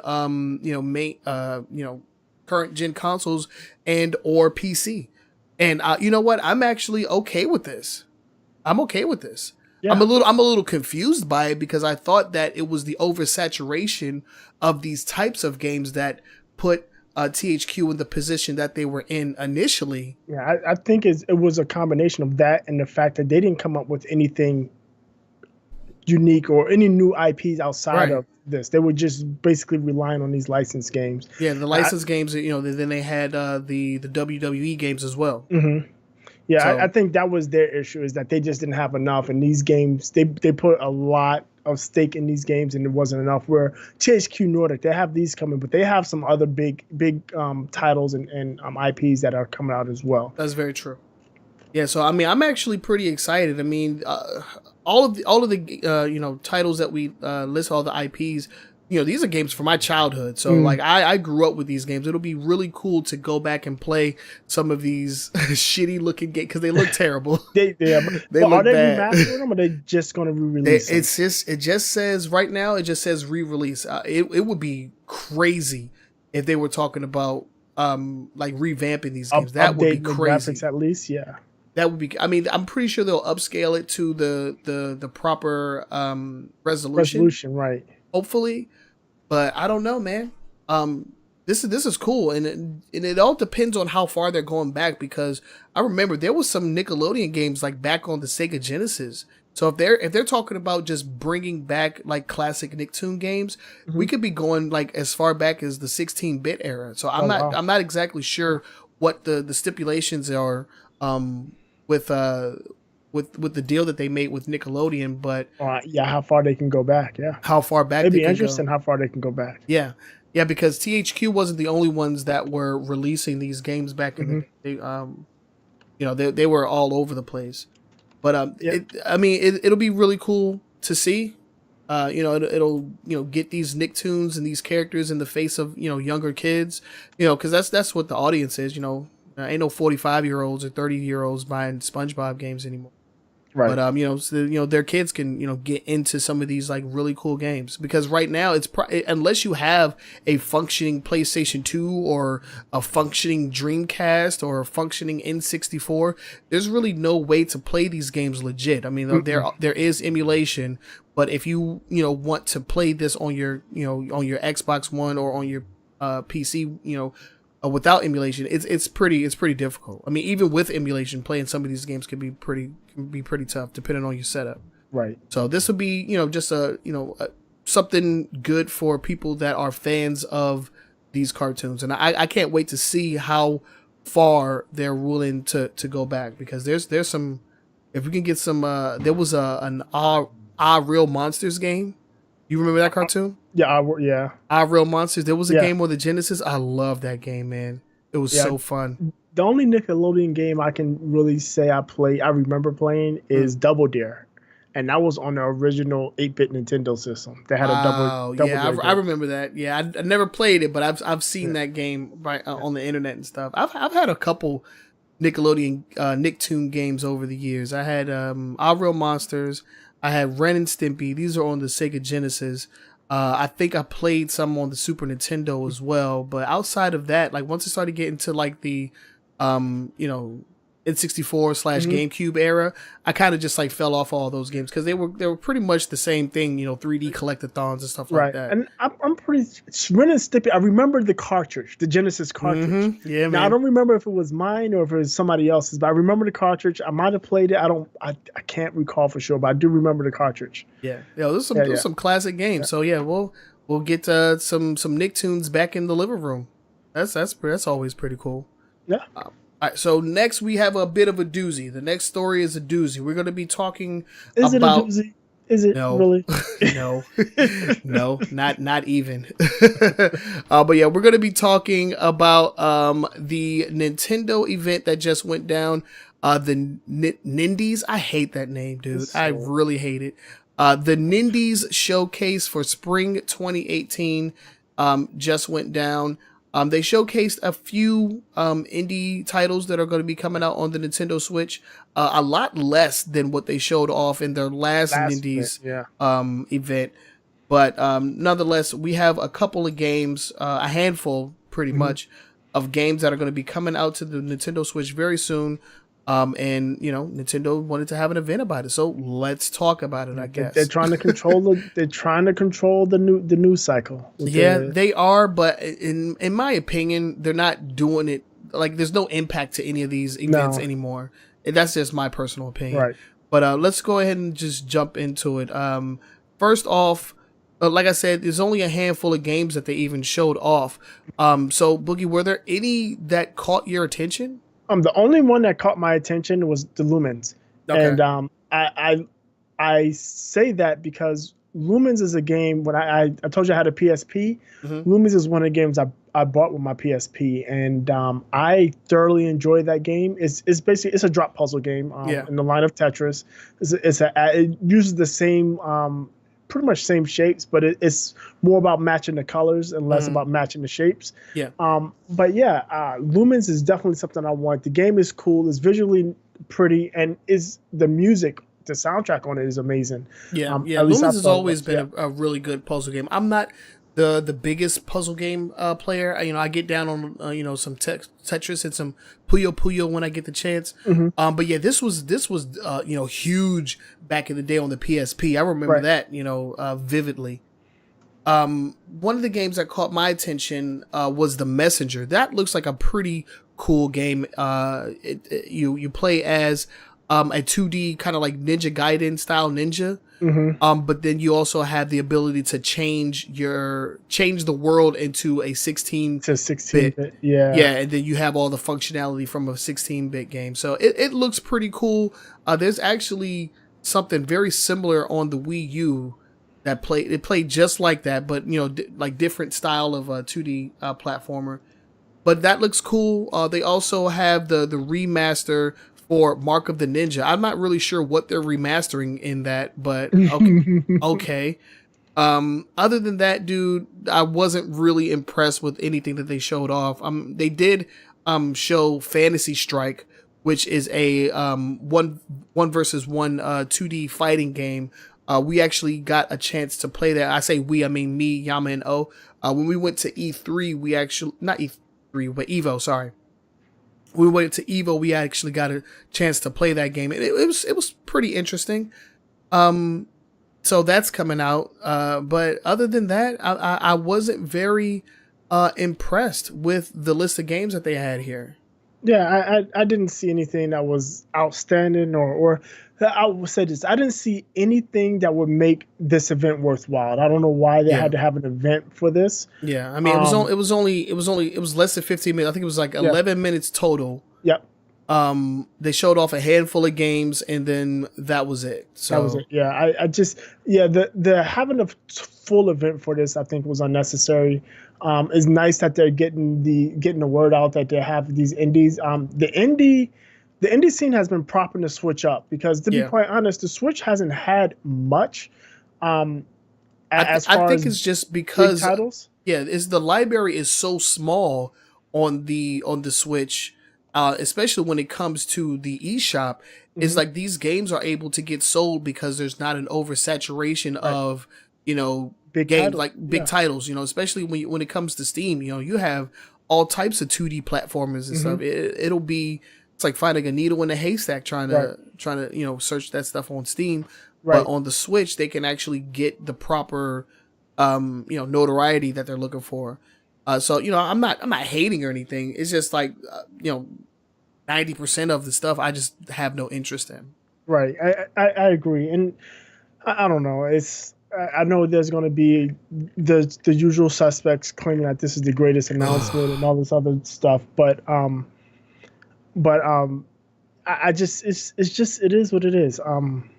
current gen consoles and or PC. And you know what? I'm actually okay with this. Yeah. I'm a little confused by it because I thought that it was the oversaturation of these types of games that put THQ in the position that they were in initially. Yeah, I think it was a combination of that and the fact that they didn't come up with anything unique or any new IPs outside of this. They were just basically relying on these licensed games. Yeah, the licensed games, then they had the WWE games as well. Mm-hmm. Yeah, so, I think that was their issue, is that they just didn't have enough. And these games, they put a lot of stake in these games and it wasn't enough. Where THQ Nordic, they have these coming, but they have some other big titles and IPs that are coming out as well. That's very true. Yeah, so I mean, I'm actually pretty excited. I mean, all of the titles that we list, all the IPs, these are games from my childhood. So like I grew up with these games. It'll be really cool to go back and play some of these shitty looking games because they look terrible. They look are they bad. remastering them, or are they just going to re-release them? It just says right now. It just says re-release. It would be crazy if they were talking about like revamping these games. That would be crazy. Graphics at least, yeah. That would be. I mean, I'm pretty sure they'll upscale it to the proper resolution, right? Hopefully, but I don't know, man. This is cool, and it all depends on how far they're going back, because I remember there was some Nickelodeon games like back on the Sega Genesis. So if they're talking about just bringing back like classic Nicktoon games, we could be going like as far back as the 16-bit era. So I'm not exactly sure what the stipulations are with the deal that they made with Nickelodeon, but how far they can go back, how far back it'd be interesting how far they can go back. Yeah, because THQ wasn't the only ones that were releasing these games back in the day. They were all over the place, but it'll be really cool to see. It'll get these Nicktoons and these characters in the face of younger kids, because that's what the audience is. Ain't no 45-year-olds or 30-year-olds buying SpongeBob games anymore. Right. But their kids can get into some of these like really cool games, because right now it's unless you have a functioning PlayStation 2 or a functioning Dreamcast or a functioning N64, there's really no way to play these games legit. I mean, there is emulation, but if you want to play this on your on your Xbox One or on your PC, without emulation, it's pretty difficult. I mean, even with emulation, playing some of these games can be pretty tough depending on your setup. Right. So this would be just something good for people that are fans of these cartoons, and I can't wait to see how far they're willing to go back, because there's some, if we can get some there was an Real Monsters game. You remember that cartoon? Yeah. Real Monsters. There was a game on the Genesis. I love that game, man. It was so fun. The only Nickelodeon game I can really say I remember playing is Double Dare. And that was on the original 8-bit Nintendo system. They had a double Dare I remember that. Yeah, I never played it, but I've seen that game on the internet and stuff. I've had a couple Nickelodeon Nicktoon games over the years. I had Real Monsters. I had Ren and Stimpy. These are on the Sega Genesis. I think I played some on the Super Nintendo as well. But outside of that, like once I started getting to like the, N64/GameCube era, I kind of just like fell off all those games, because they were pretty much the same thing, 3D collectathons and stuff like that. And I'm pretty Ren and Stimpy. I remember the cartridge, the Genesis cartridge. Yeah, man. Now I don't remember if it was mine or if it was somebody else's, but I remember the cartridge. I might have played it. I can't recall for sure, but I do remember the cartridge. Yeah, there's some classic games. Yeah. So yeah, we'll get some Nicktoons back in the living room. That's always pretty cool. Yeah. All right, so next we have a bit of a doozy. The next story is a doozy. We're going to be talking about... Is it a doozy? Is it really? No, not even. But yeah, we're going to be talking about the Nintendo event that just went down. The Nindies. I hate that name, dude. I really hate it. The Nindies showcase for spring 2018 just went down. They showcased a few indie titles that are going to be coming out on the Nintendo Switch, a lot less than what they showed off in their last Nindies event. But nonetheless, we have a couple of games, a handful pretty much, of games that are going to be coming out to the Nintendo Switch very soon. And Nintendo wanted to have an event about it, so let's talk about it. I guess they're trying to control the news cycle. They are, but in my opinion, they're not doing it like there's no impact to any of these events anymore. And that's just my personal opinion. Right. But let's go ahead and just jump into it. First off, like I said, there's only a handful of games that they even showed off. So Boogie, were there any that caught your attention? The only one that caught my attention was the Lumens. Okay. And I say that because Lumens is a game, when I told you I had a PSP, Lumens is one of the games I bought with my PSP, and I thoroughly enjoyed that game. It's basically a drop puzzle game in the line of Tetris. It uses the same pretty much same shapes, but it's more about matching the colors and less about matching the shapes. Yeah. But yeah, Lumens is definitely something I want. The game is cool, it's visually pretty, and is the music, the soundtrack on it is amazing. Yeah, yeah. Lumens has always been a really good puzzle game. I'm not the biggest puzzle game player. I get down on some Tetris and some Puyo Puyo when I get the chance. But yeah, this was huge back in the day on the PSP. I remember that vividly. One of the games that caught my attention was The Messenger. That looks like a pretty cool game. You play as a 2D kind of like Ninja Gaiden style ninja. But then you also have the ability to change the world into a 16-bit. Yeah, and then you have all the functionality from a 16-bit game. So it looks pretty cool. There's actually something very similar on the Wii U that played just like that, but like different style of a 2D platformer. But that looks cool. They also have the remaster for Mark of the Ninja. I'm not really sure what they're remastering in that, but okay. Other than that, dude, I wasn't really impressed with anything that they showed off. They did show Fantasy Strike, which is a one versus one 2D fighting game. We actually got a chance to play that. I say we, I mean me, Yama, and O. When we went to E3, we actually not E3, but Evo. Sorry. We went to Evo. We actually got a chance to play that game. It was pretty interesting. So that's coming out. But other than that, I wasn't very impressed with the list of games that they had here. Yeah, I didn't see anything that was outstanding, or I will say this: I didn't see anything that would make this event worthwhile. I don't know why they had to have an event for this. Yeah, I mean, it was less than 15 minutes. I think it was like 11 minutes total. Yep. They showed off a handful of games, and then that was it. So that was it. Yeah, I just the having a full event for this, I think, was unnecessary. It's nice that they're getting the word out that they have these indies. The indie scene has been propping the Switch up because, to be quite honest, the Switch hasn't had much. I think it's just because titles. Yeah, the library is so small on the Switch, especially when it comes to the eShop. It's like these games are able to get sold because there's not an oversaturation of big games like big titles. Especially when it comes to Steam. You have all types of 2D platformers and stuff. It's like finding a needle in a haystack trying to search that stuff on Steam. But on the Switch, they can actually get the proper notoriety that they're looking for. So I'm not hating or anything. It's just like 90% of the stuff I just have no interest in. Right, I agree, and I don't know. I know there's going to be the usual suspects claiming that this is the greatest announcement and all this other stuff, but I just it is what it is.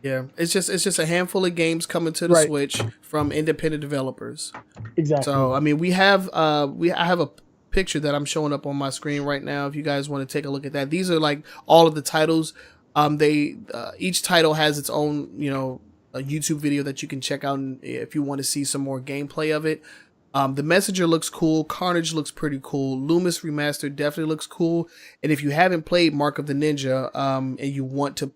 Yeah, it's just a handful of games coming to the Switch from independent developers. Exactly. So I mean, I have a picture that I'm showing up on my screen right now. If you guys want to take a look at that, these are like all of the titles. Each title has its own a YouTube video that you can check out if you want to see some more gameplay of it. The Messenger looks cool. Carnage looks pretty cool. Loomis Remastered definitely looks cool. And if you haven't played Mark of the Ninja and you want to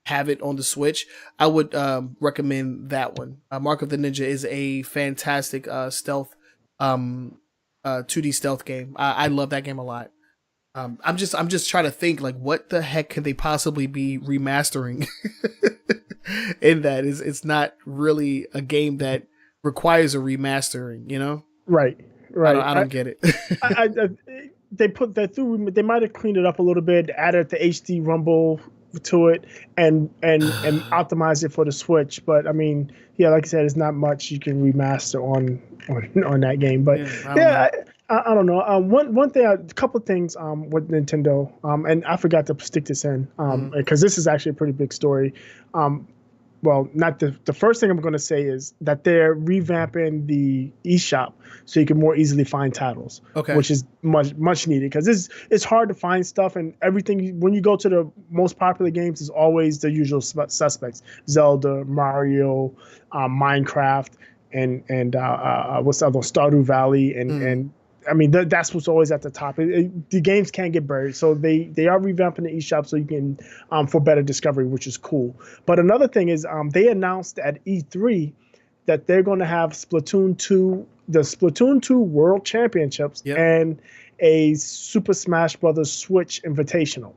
have it on the Switch, I would recommend that one. Mark of the Ninja is a fantastic stealth 2D stealth game. I love that game a lot. I'm just trying to think like what the heck could they possibly be remastering in that. It's not really a game that requires a remastering, Right. I don't get it. They might have cleaned it up a little bit, added the HD rumble to it, and optimized it for the Switch. But I mean, like I said, it's not much you can remaster on that game. But I don't know. One thing, a couple of things with Nintendo, and I forgot to stick this in because this is actually a pretty big story. well, not the first thing I'm going to say is that they're revamping the eShop so you can more easily find titles, Okay. which is much needed because it's hard to find stuff, and everything when you go to the most popular games is always the usual suspects: Zelda, Mario, Minecraft, and what's the other one? Stardew Valley, and I mean, that's what's always at the top. The games can't get buried, so they are revamping the eShop so you can for better discovery, which is cool. But another thing is they announced at E3 that they're going to have Splatoon 2, the Splatoon 2 World Championships, and a Super Smash Brothers Switch Invitational.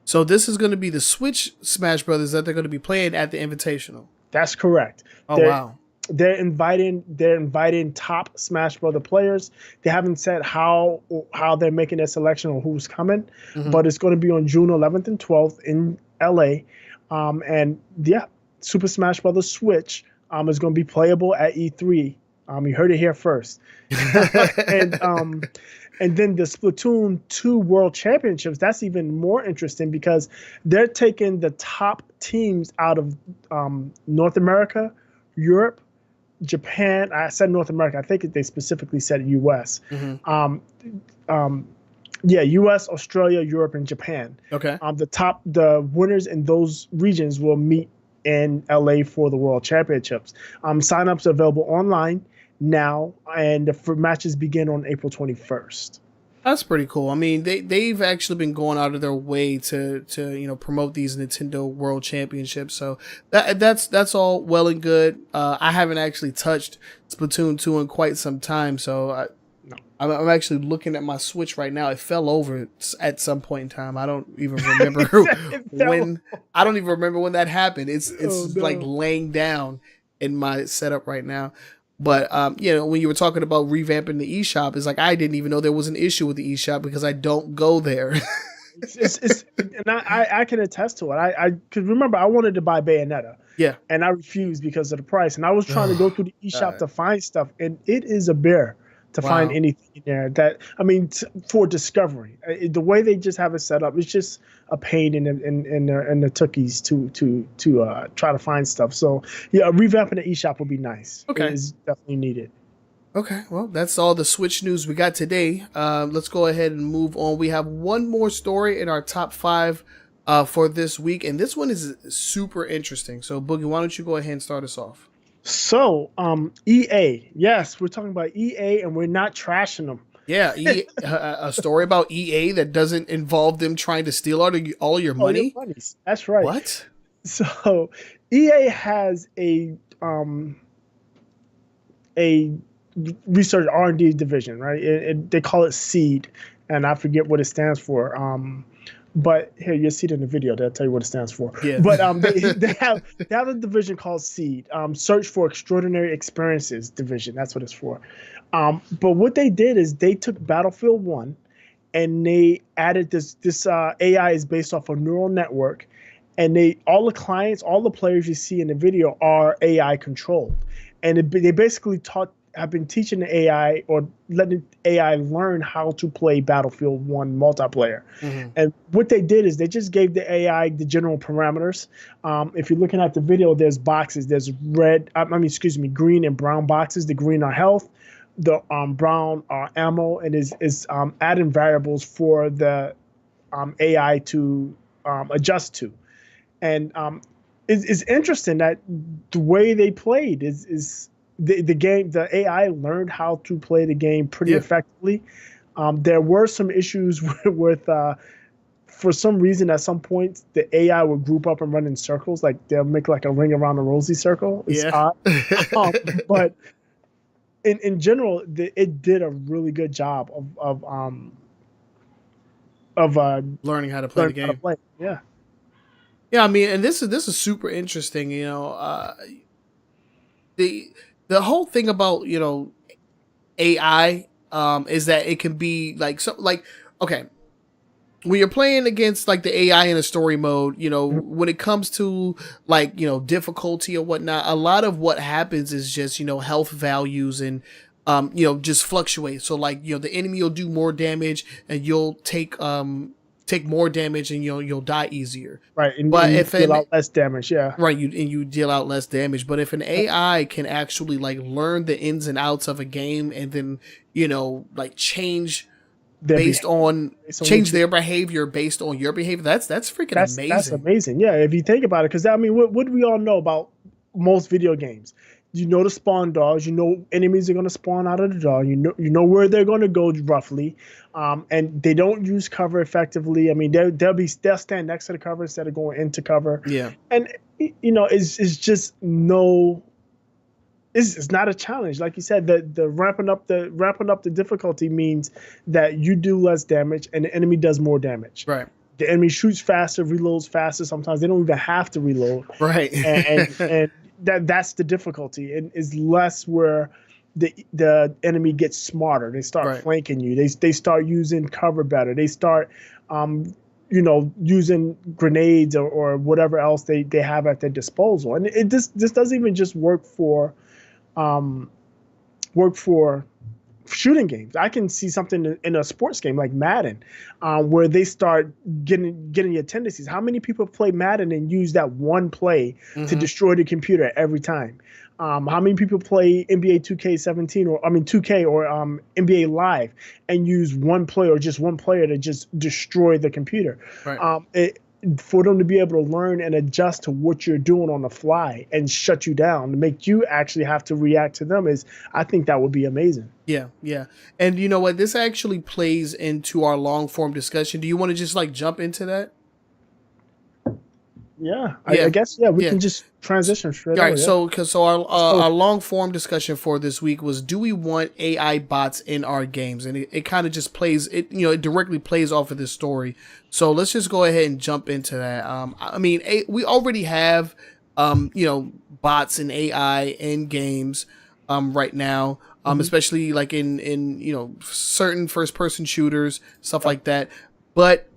So this is going to be the Switch Smash Brothers that they're going to be playing at the Invitational. That's correct. Oh, wow. They're inviting top Smash Brother players. They haven't said how they're making their selection or who's coming, but it's going to be on June 11th and 12th in LA. And yeah, Super Smash Brothers Switch is going to be playable at E3. You heard it here first. And then the Splatoon 2 World Championships, that's even more interesting because they're taking the top teams out of North America, Europe, Japan. I said North America. I think they specifically said U.S. U.S., Australia, Europe, and Japan. Okay. The winners in those regions will meet in L.A. for the World Championships. Sign-ups are available online now, and the matches begin on April 21st. That's pretty cool. I mean, they've actually been going out of their way to promote these Nintendo World Championships. So that's all well and good. I haven't actually touched Splatoon 2 in quite some time. So I'm actually looking at my Switch right now. It fell over at some point in time. I don't even remember when. I don't even remember when that happened. It's like laying down in my setup right now. But, when you were talking about revamping the eShop, it's like I didn't even know there was an issue with the eShop because I don't go there. And I can attest to it. I could remember I wanted to buy Bayonetta. Yeah. And I refused because of the price. And I was trying to go through the eShop to find stuff. And it is a bear to find anything in there for discovery. The way they just have it set up, it's just a pain in the tookies to try to find stuff. So yeah, revamping the eShop would be nice. Okay. It is definitely needed. Okay, well, that's all the Switch news we got today. Let's go ahead and move on. We have one more story in our top 5 for this week, and this one is super interesting. So, Boogie, why don't you go ahead and start us off? So, EA. Yes, we're talking about EA, and we're not trashing them. Yeah, a story about EA that doesn't involve them trying to steal all your money? That's right. What? So, EA has a research R&D division, right? They call it SEED, and I forget what it stands for. But here, you'll see it in the video. They'll tell you what it stands for. Yeah. But they have a division called SEED, Search for Extraordinary Experiences Division. That's what it's for. But what they did is they took Battlefield 1 and they added this AI is based off a neural network, and all the clients, all the players you see in the video are AI controlled, and they basically have been teaching the AI or letting AI learn how to play Battlefield 1 multiplayer. And what they did is they just gave the AI the general parameters. If you're looking at the video, there's boxes. There's green and brown boxes. The green are health, the brown are ammo, and is adding variables for the AI to adjust to. And it's interesting that the way they played is the game, the AI learned how to play the game pretty effectively. There were some issues with for some reason, at some point, the AI would group up and run in circles. Like they'll make like a ring around a rosy circle. It's odd. But in general, it did a really good job of learning how to play the game. Yeah. Yeah, I mean, and this is super interesting. The whole thing about AI is that it can be okay, when you're playing against like the AI in a story mode, when it comes to difficulty or whatnot, a lot of what happens is just health values and just fluctuate. So the enemy will do more damage and you'll take take more damage and you'll die easier. Right, and but you if deal out less damage, yeah. Right, you deal out less damage. But if an AI can actually like learn the ins and outs of a game and then like change change their behavior based on your behavior, that's freaking amazing. That's amazing. Yeah, if you think about it, because I mean, what do we all know about most video games? You know the spawn dogs. You know enemies are going to spawn out of the dog. You know where they're going to go roughly, and they don't use cover effectively. I mean, they'll stand next to the cover instead of going into cover. Yeah, and it's just it's not a challenge. Like you said, the ramping up the difficulty means that you do less damage and the enemy does more damage. Right. The enemy shoots faster, reloads faster. Sometimes they don't even have to reload. Right. and that's the difficulty. And is less where the enemy gets smarter. They start flanking you. They start using cover better. They start using grenades or whatever else they have at their disposal. And this doesn't even just work for shooting games. I can see something in a sports game like Madden, where they start getting your tendencies. How many people play Madden and use that one play to destroy the computer every time? How many people play NBA 2K17 2K or NBA Live and use one play or just one player to just destroy the computer? Right. For them to be able to learn and adjust to what you're doing on the fly and shut you down to make you actually have to react to them I think that would be amazing. Yeah. And you know what? This actually plays into our long form discussion. Do you want to just like jump into that? Yeah. I guess, we can just transition straight over. Right, so our long form discussion for this week was, do we want AI bots in our games? And it kind of just plays, it directly plays off of this story. So let's just go ahead and jump into that. I mean, we already have, bots and AI in games right now, especially like in certain first person shooters, stuff like that. But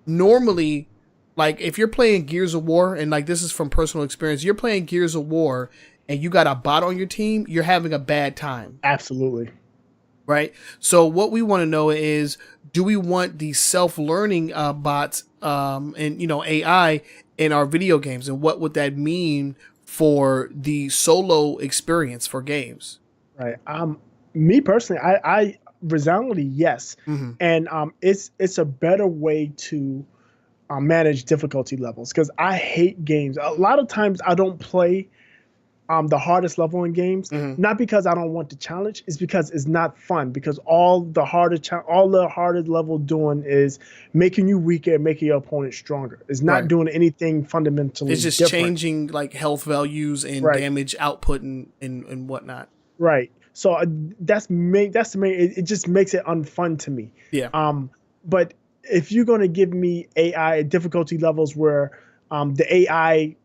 normally, like if you're playing Gears of War, and like this is from personal experience, you're playing Gears of War and you got a bot on your team, you're having a bad time. Absolutely. Right? So what we want to know is, do we want these self-learning bots and AI in our video games, and what would that mean for the solo experience for games? Right. Me personally, I resoundingly yes. And it's a better way to manage difficulty levels, because I hate games. A lot of times I don't play the hardest level in games, not because I don't want the challenge, it's because it's not fun, because all the hardest level doing is making you weaker and making your opponent stronger. It's not doing anything fundamentally It's just different. changing like health values and damage output and whatnot. Right. So that's the main. It just makes it unfun to me. Yeah. But if you're going to give me AI difficulty levels where the AI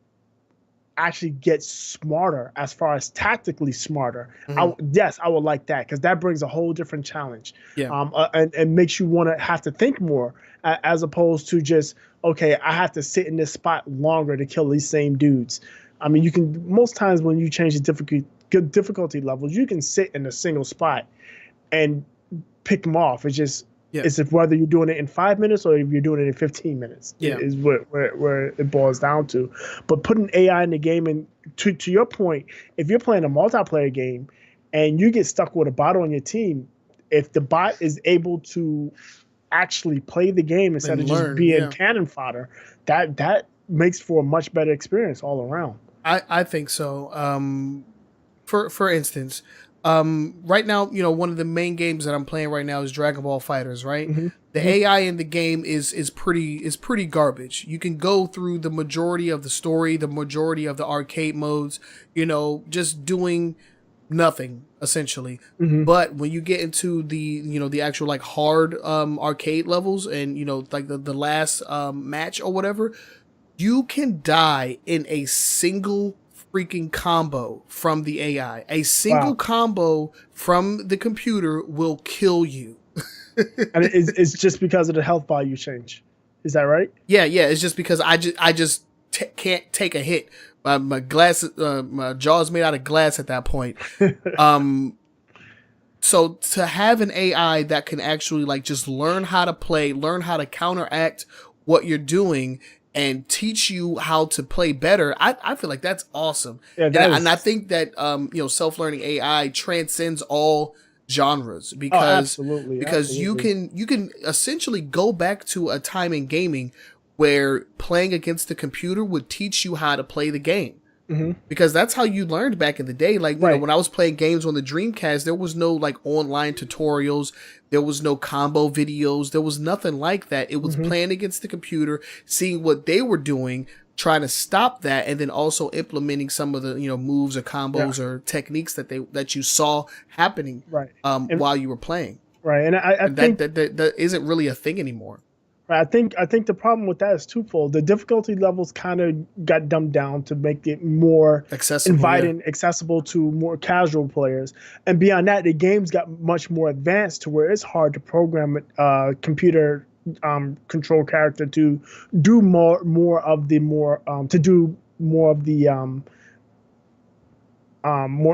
actually gets smarter as far as tactically smarter, I would like that, because that brings a whole different challenge. Yeah. And makes you want to have to think more, as opposed to just, okay, I have to sit in this spot longer to kill these same dudes. I mean, you can, most times when you change the difficulty levels, you can sit in a single spot and pick them off. It's just, it's whether you're doing it in 5 minutes or if you're doing it in 15 minutes is where it boils down to. But putting AI in the game, and to your point, if you're playing a multiplayer game and you get stuck with a bot on your team, if the bot is able to actually play the game instead of just being cannon fodder, that makes for a much better experience all around. I think so. For instance, right now, one of the main games that I'm playing right now is Dragon Ball FighterZ, right? The AI in the game is pretty garbage. You can go through the majority of the story, the majority of the arcade modes, just doing nothing essentially. But when you get into the actual like hard arcade levels, and like the last match or whatever, you can die in a single freaking combo from the AI. A single combo from the computer will kill you. And it's just because of the health value change. Is that right? Yeah. It's just because I just can't take a hit. My jaw's made out of glass at that point. So to have an AI that can actually like just learn how to play, learn how to counteract what you're doing, and teach you how to play better, I feel like that's awesome. Yeah, And I think that self-learning AI transcends all genres because absolutely. you can essentially go back to a time in gaming where playing against the computer would teach you how to play the game. Mm-hmm. Because that's how you learned back in the day. Like, you Right. know, when I was playing games on the Dreamcast, there was no like online tutorials. There was no combo videos. There was nothing like that. It was playing against the computer, seeing what they were doing, trying to stop that, and then also implementing some of the, you know, moves or combos or techniques that you saw happening while you were playing. Right. And I think that isn't really a thing anymore. I think the problem with that is twofold. The difficulty levels kind of got dumbed down to make it more accessible, accessible to more casual players. And beyond that, the games got much more advanced to where it's hard to program a computer control character to do more of the more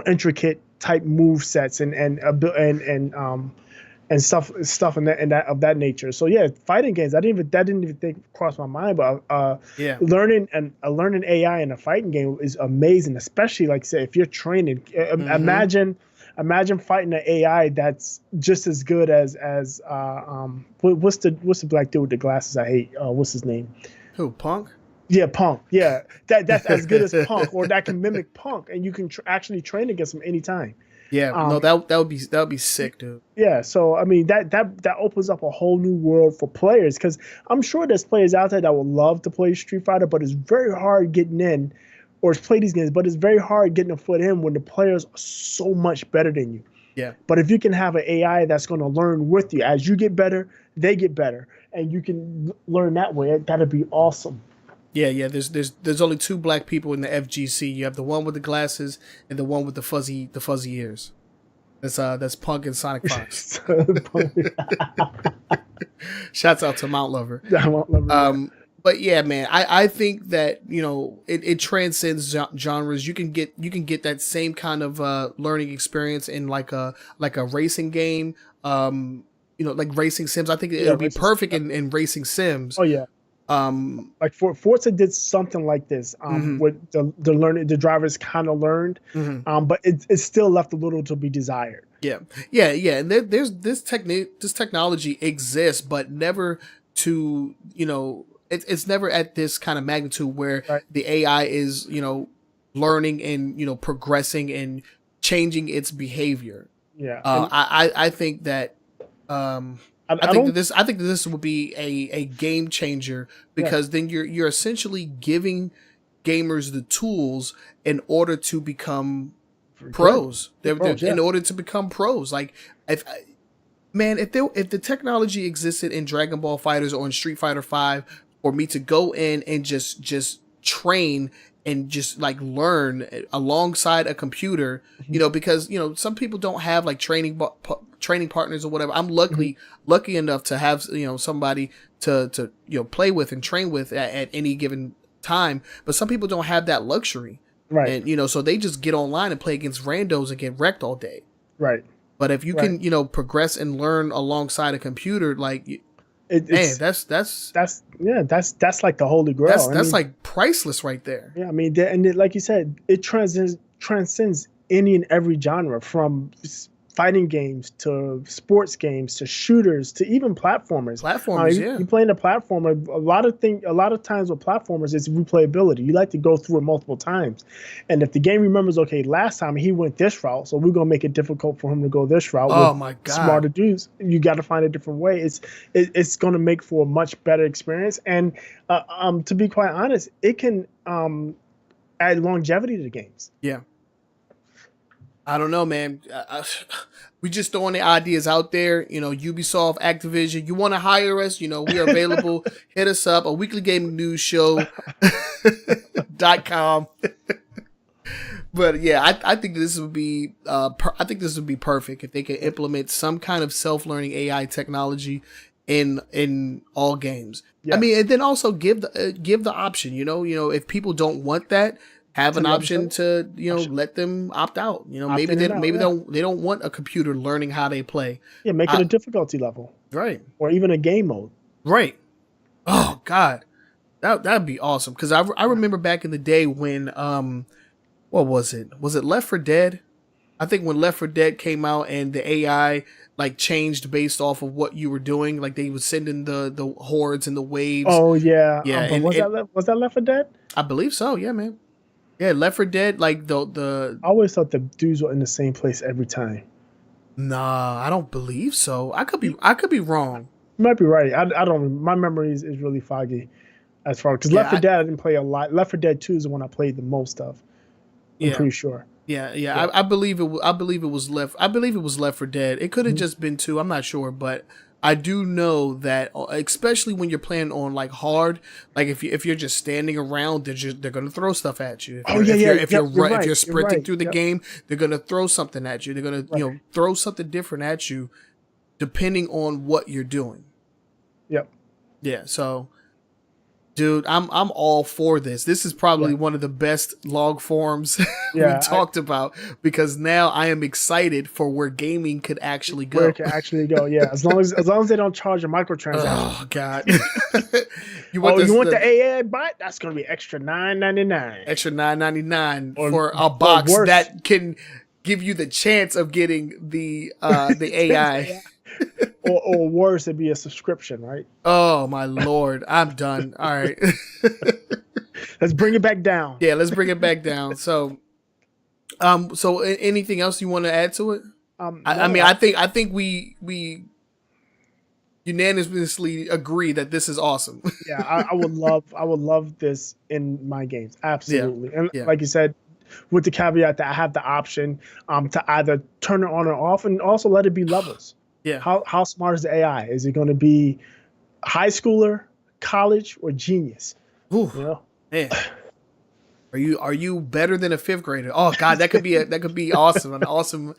intricate type move sets and stuff in that of that nature. So yeah, fighting games. That didn't even think cross my mind. But learning AI in a fighting game is amazing. Especially like say if you're training. Imagine fighting an AI that's just as good as what's the black dude with the glasses I hate? What's his name? Who, Punk? Yeah, Punk. Yeah, that's as good as Punk, or that can mimic Punk, and you can actually train against him anytime. Yeah, no, that would be sick, dude. Yeah, so I mean that opens up a whole new world for players, because I'm sure there's players out there that would love to play Street Fighter, but it's very hard getting in, or play these games, but it's very hard getting a foot in when the players are so much better than you. Yeah. But if you can have an AI that's going to learn with you, as you get better, they get better, and you can learn that way, that'd be awesome. Yeah. There's only two black people in the FGC. You have the one with the glasses and the one with the fuzzy ears. That's Punk and Sonic Fox. Shouts out to Mount Lover. But yeah, man, I think that, you know, it transcends genres. You can get that same kind of learning experience in like a racing game. You know, like racing sims. I think it would be perfect in racing sims. Oh yeah. Like Forza did something like this, with the drivers kind of learned, but it still left a little to be desired. Yeah, and there's this technology exists, but never to, you know, it's never at this kind of magnitude where the AI is, you know, learning and, you know, progressing and changing its behavior. Yeah, I think that. I think that this will be a game changer, because then you're essentially giving gamers the tools in order to become pros. In order to become pros. Like if the technology existed in Dragon Ball Fighters or in Street Fighter 5 for me to go in and just train and just like learn alongside a computer, you know, because, you know, some people don't have like training partners or whatever. I'm lucky enough to have, you know, somebody to you know, play with and train with at any given time, but some people don't have that luxury, and you know, so they just get online and play against randos and get wrecked all day. But if you can, you know, progress and learn alongside a computer, like that's like the holy grail. That's like priceless right there. Yeah, I mean, like you said, it transcends any and every genre, from fighting games to sports games to shooters to even platformers. You playing a platformer, a lot of times with platformers, it's replayability. You like to go through it multiple times, and if the game remembers, okay, last time he went this route, so we're gonna make it difficult for him to go this route. Oh my god! Smarter dudes, you got to find a different way. It's gonna make for a much better experience, and to be quite honest, it can add longevity to the games. Yeah. I don't know, man. We just throwing the ideas out there. You know, Ubisoft, Activision, you want to hire us? You know, we are available. Hit us up. A weekly gaming news show.com. But yeah, I think this would be perfect if they could implement some kind of self-learning AI technology in all games. Yeah. I mean, and then also give the option. You know, if people don't want that, have an option to, let them opt out. Maybe they don't want a computer learning how they play. Yeah, make it a difficulty level. Right. Or even a game mode. Right. Oh God. That'd be awesome. Because I remember back in the day when what was it? Was it Left 4 Dead? I think when Left 4 Dead came out and the AI like changed based off of what you were doing, like they would send in the hordes and the waves. Oh yeah. Yeah. Was that Left 4 Dead? I believe so. Yeah, man. Yeah, Left 4 Dead, like the. I always thought the dudes were in the same place every time. Nah, I don't believe so. I could be wrong. You might be right. I don't. My memory is really foggy as far because Left 4 Dead I didn't play a lot. Left 4 Dead 2 is the one I played the most of. I'm pretty sure. Yeah. I believe it. I believe it was Left 4 Dead. It could have just been 2. I'm not sure, but I do know that, especially when you're playing on like hard, like if you're just standing around, they're gonna throw stuff at you. If you're sprinting through the game, they're gonna throw something at you. They're gonna throw something different at you, depending on what you're doing. Yep. Yeah. So, dude, I'm all for this. This is probably one of the best log forms we talked about, because now I am excited for where gaming could actually go. Where it can actually go, yeah. As long as they don't charge a microtransaction. Oh God. you want the AI bot? That's gonna be extra $9.99. Extra $9.99 for a box that can give you the chance of getting the AI. or worse, it'd be a subscription, right? Oh my Lord, I'm done. All right, let's bring it back down. Yeah, let's bring it back down. So, anything else you want to add to it? I think we unanimously agree that this is awesome. Yeah, I would love this in my games, absolutely. And like you said, with the caveat that I have the option to either turn it on or off, and also let it be levels. Yeah. How smart is the AI? Is it going to be high schooler, college, or genius? Ooh, man. Are you better than a 5th grader? Oh God, that could be awesome. An awesome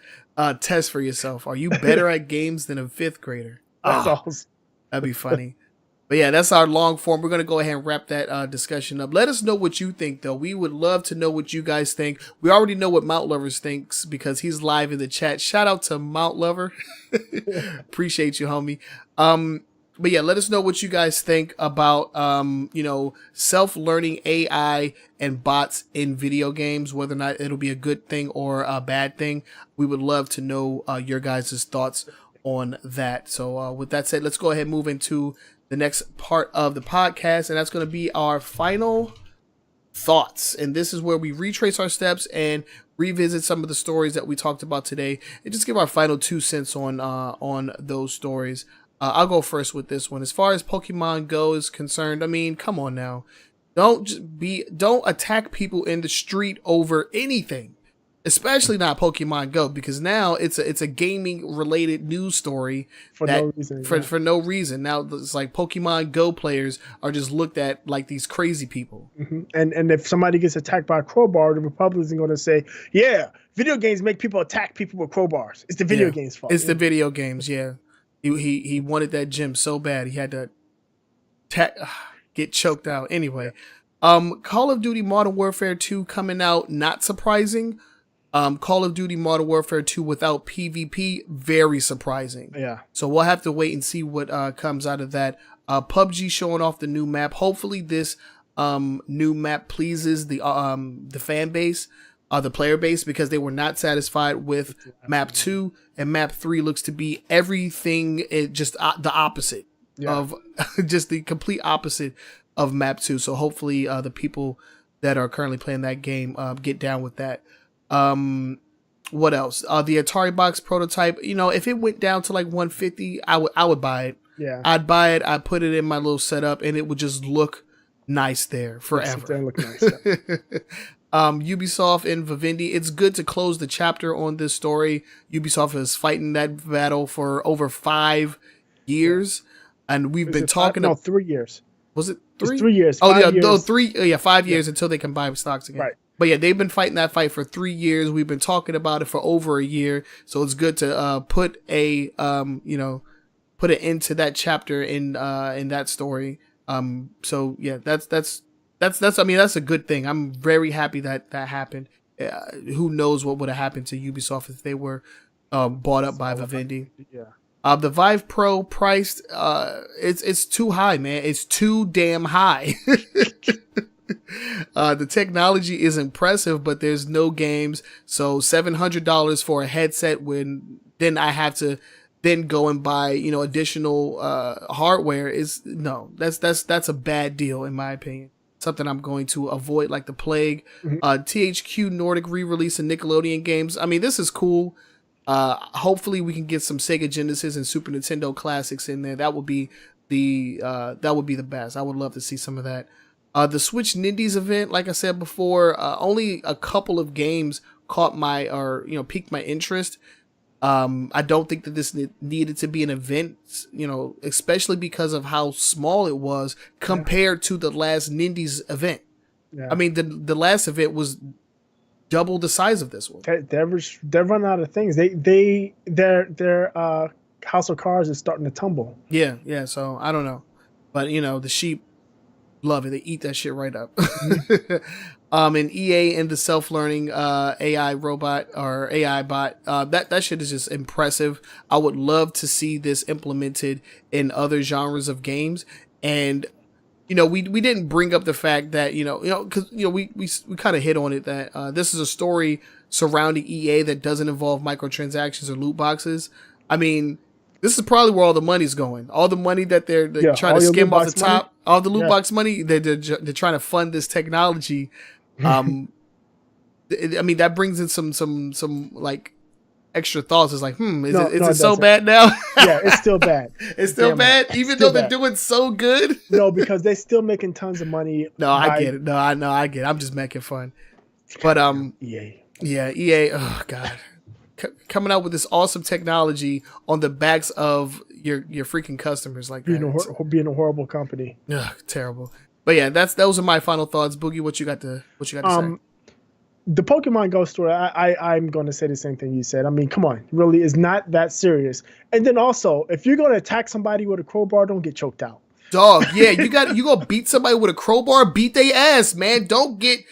test for yourself. Are you better at games than a 5th grader? That's awesome. That'd be funny. But yeah, that's our long form. We're going to go ahead and wrap that discussion up. Let us know what you think, though. We would love to know what you guys think. We already know what Mount Lovers thinks because he's live in the chat. Shout out to Mount Lover. Appreciate you, homie. But yeah, let us know what you guys think about, self-learning AI and bots in video games, whether or not it'll be a good thing or a bad thing. We would love to know your guys' thoughts on that. So with that said, let's go ahead and move into the next part of the podcast, and that's going to be our final thoughts. And this is where we retrace our steps and revisit some of the stories that we talked about today, and just give our final 2 cents on those stories. I'll go first with this one. As far as Pokemon Go is concerned, I mean, come on now, don't attack people in the street over anything. Especially not Pokemon Go, because now it's a gaming related news story for no reason. For no reason. Now it's like Pokemon Go players are just looked at like these crazy people. Mm-hmm. And if somebody gets attacked by a crowbar, the Republicans are going to say, "Yeah, video games make people attack people with crowbars. It's the video games' fault." It's the video games. Yeah, he wanted that gym so bad he had to get choked out. Anyway, Call of Duty Modern Warfare 2 coming out, not surprising. Call of Duty Modern Warfare 2 without PvP, very surprising. Yeah. So we'll have to wait and see what comes out of that. PUBG showing off the new map. Hopefully this new map pleases the fan base, the player base, because they were not satisfied with map 2, and map 3 looks to be everything, just the opposite of just the complete opposite of map 2. So hopefully the people that are currently playing that game get down with that. What else? The Atari box prototype, if it went down to like 150, I would buy it. Yeah. I'd buy it. I'd put it in my little setup and it would just look nice there forever. Look nice, Ubisoft and Vivendi, it's good to close the chapter on this story. Ubisoft is fighting that battle for over 5 years. And we've been talking about 3 years. Was it 3? 3 years. Oh, yeah, no, 3. Yeah, 5 years until they can buy stocks again. Right. But yeah, they've been fighting that fight for 3 years. We've been talking about it for over a year. So it's good to put an end to that chapter in that story. So yeah, that's That's I mean, that's a good thing. I'm very happy that that happened. Who knows what would have happened to Ubisoft if they were bought up by Vivendi. Yeah. The Vive Pro priced, it's too high, man. It's too damn high. The technology is impressive, but there's no games. So $700 for a headset when then I have to then go and buy, additional hardware is no. That's a bad deal in my opinion. Something I'm going to avoid like the plague. Mhm. THQ Nordic re-release of Nickelodeon games. I mean, this is cool. Hopefully we can get some Sega Genesis and Super Nintendo classics in there. That would be the best. I would love to see some of that. The Switch Nindies event, like I said before, only a couple of games piqued my interest. I don't think that this needed to be an event, especially because of how small it was compared to the last Nindies event. Yeah. I mean, the last event was double the size of this one. They're running out of things. Their house of cards is starting to tumble. Yeah. So I don't know, but the sheep love it. They eat that shit right up. And EA and the self-learning AI robot or AI bot, that shit is just impressive. I would love to see this implemented in other genres of games. And we didn't bring up the fact that because we kind of hit on it that this is a story surrounding EA that doesn't involve microtransactions or loot boxes. I mean, this is probably where all the money's going. All the money that they're trying to skim off the top, all the loot box money, they're trying to fund this technology. I mean, that brings in some like extra thoughts. It's like, is it so bad now? Yeah, it's still bad. It's still bad, even though they're doing so good. No, because they're still making tons of money. No, I get it. No, I get it. I'm just making fun. But EA. Yeah, EA. Oh God, coming out with this awesome technology on the backs of your freaking customers like that. Being a horrible company. Ugh, terrible. But yeah, those are my final thoughts. Boogie, what you got to say? The Pokemon Go story, I'm going to say the same thing you said. I mean, come on, really, it's not that serious. And then also, if you're going to attack somebody with a crowbar, don't get choked out. Dog, yeah, you gonna beat somebody with a crowbar, beat their ass, man. Don't get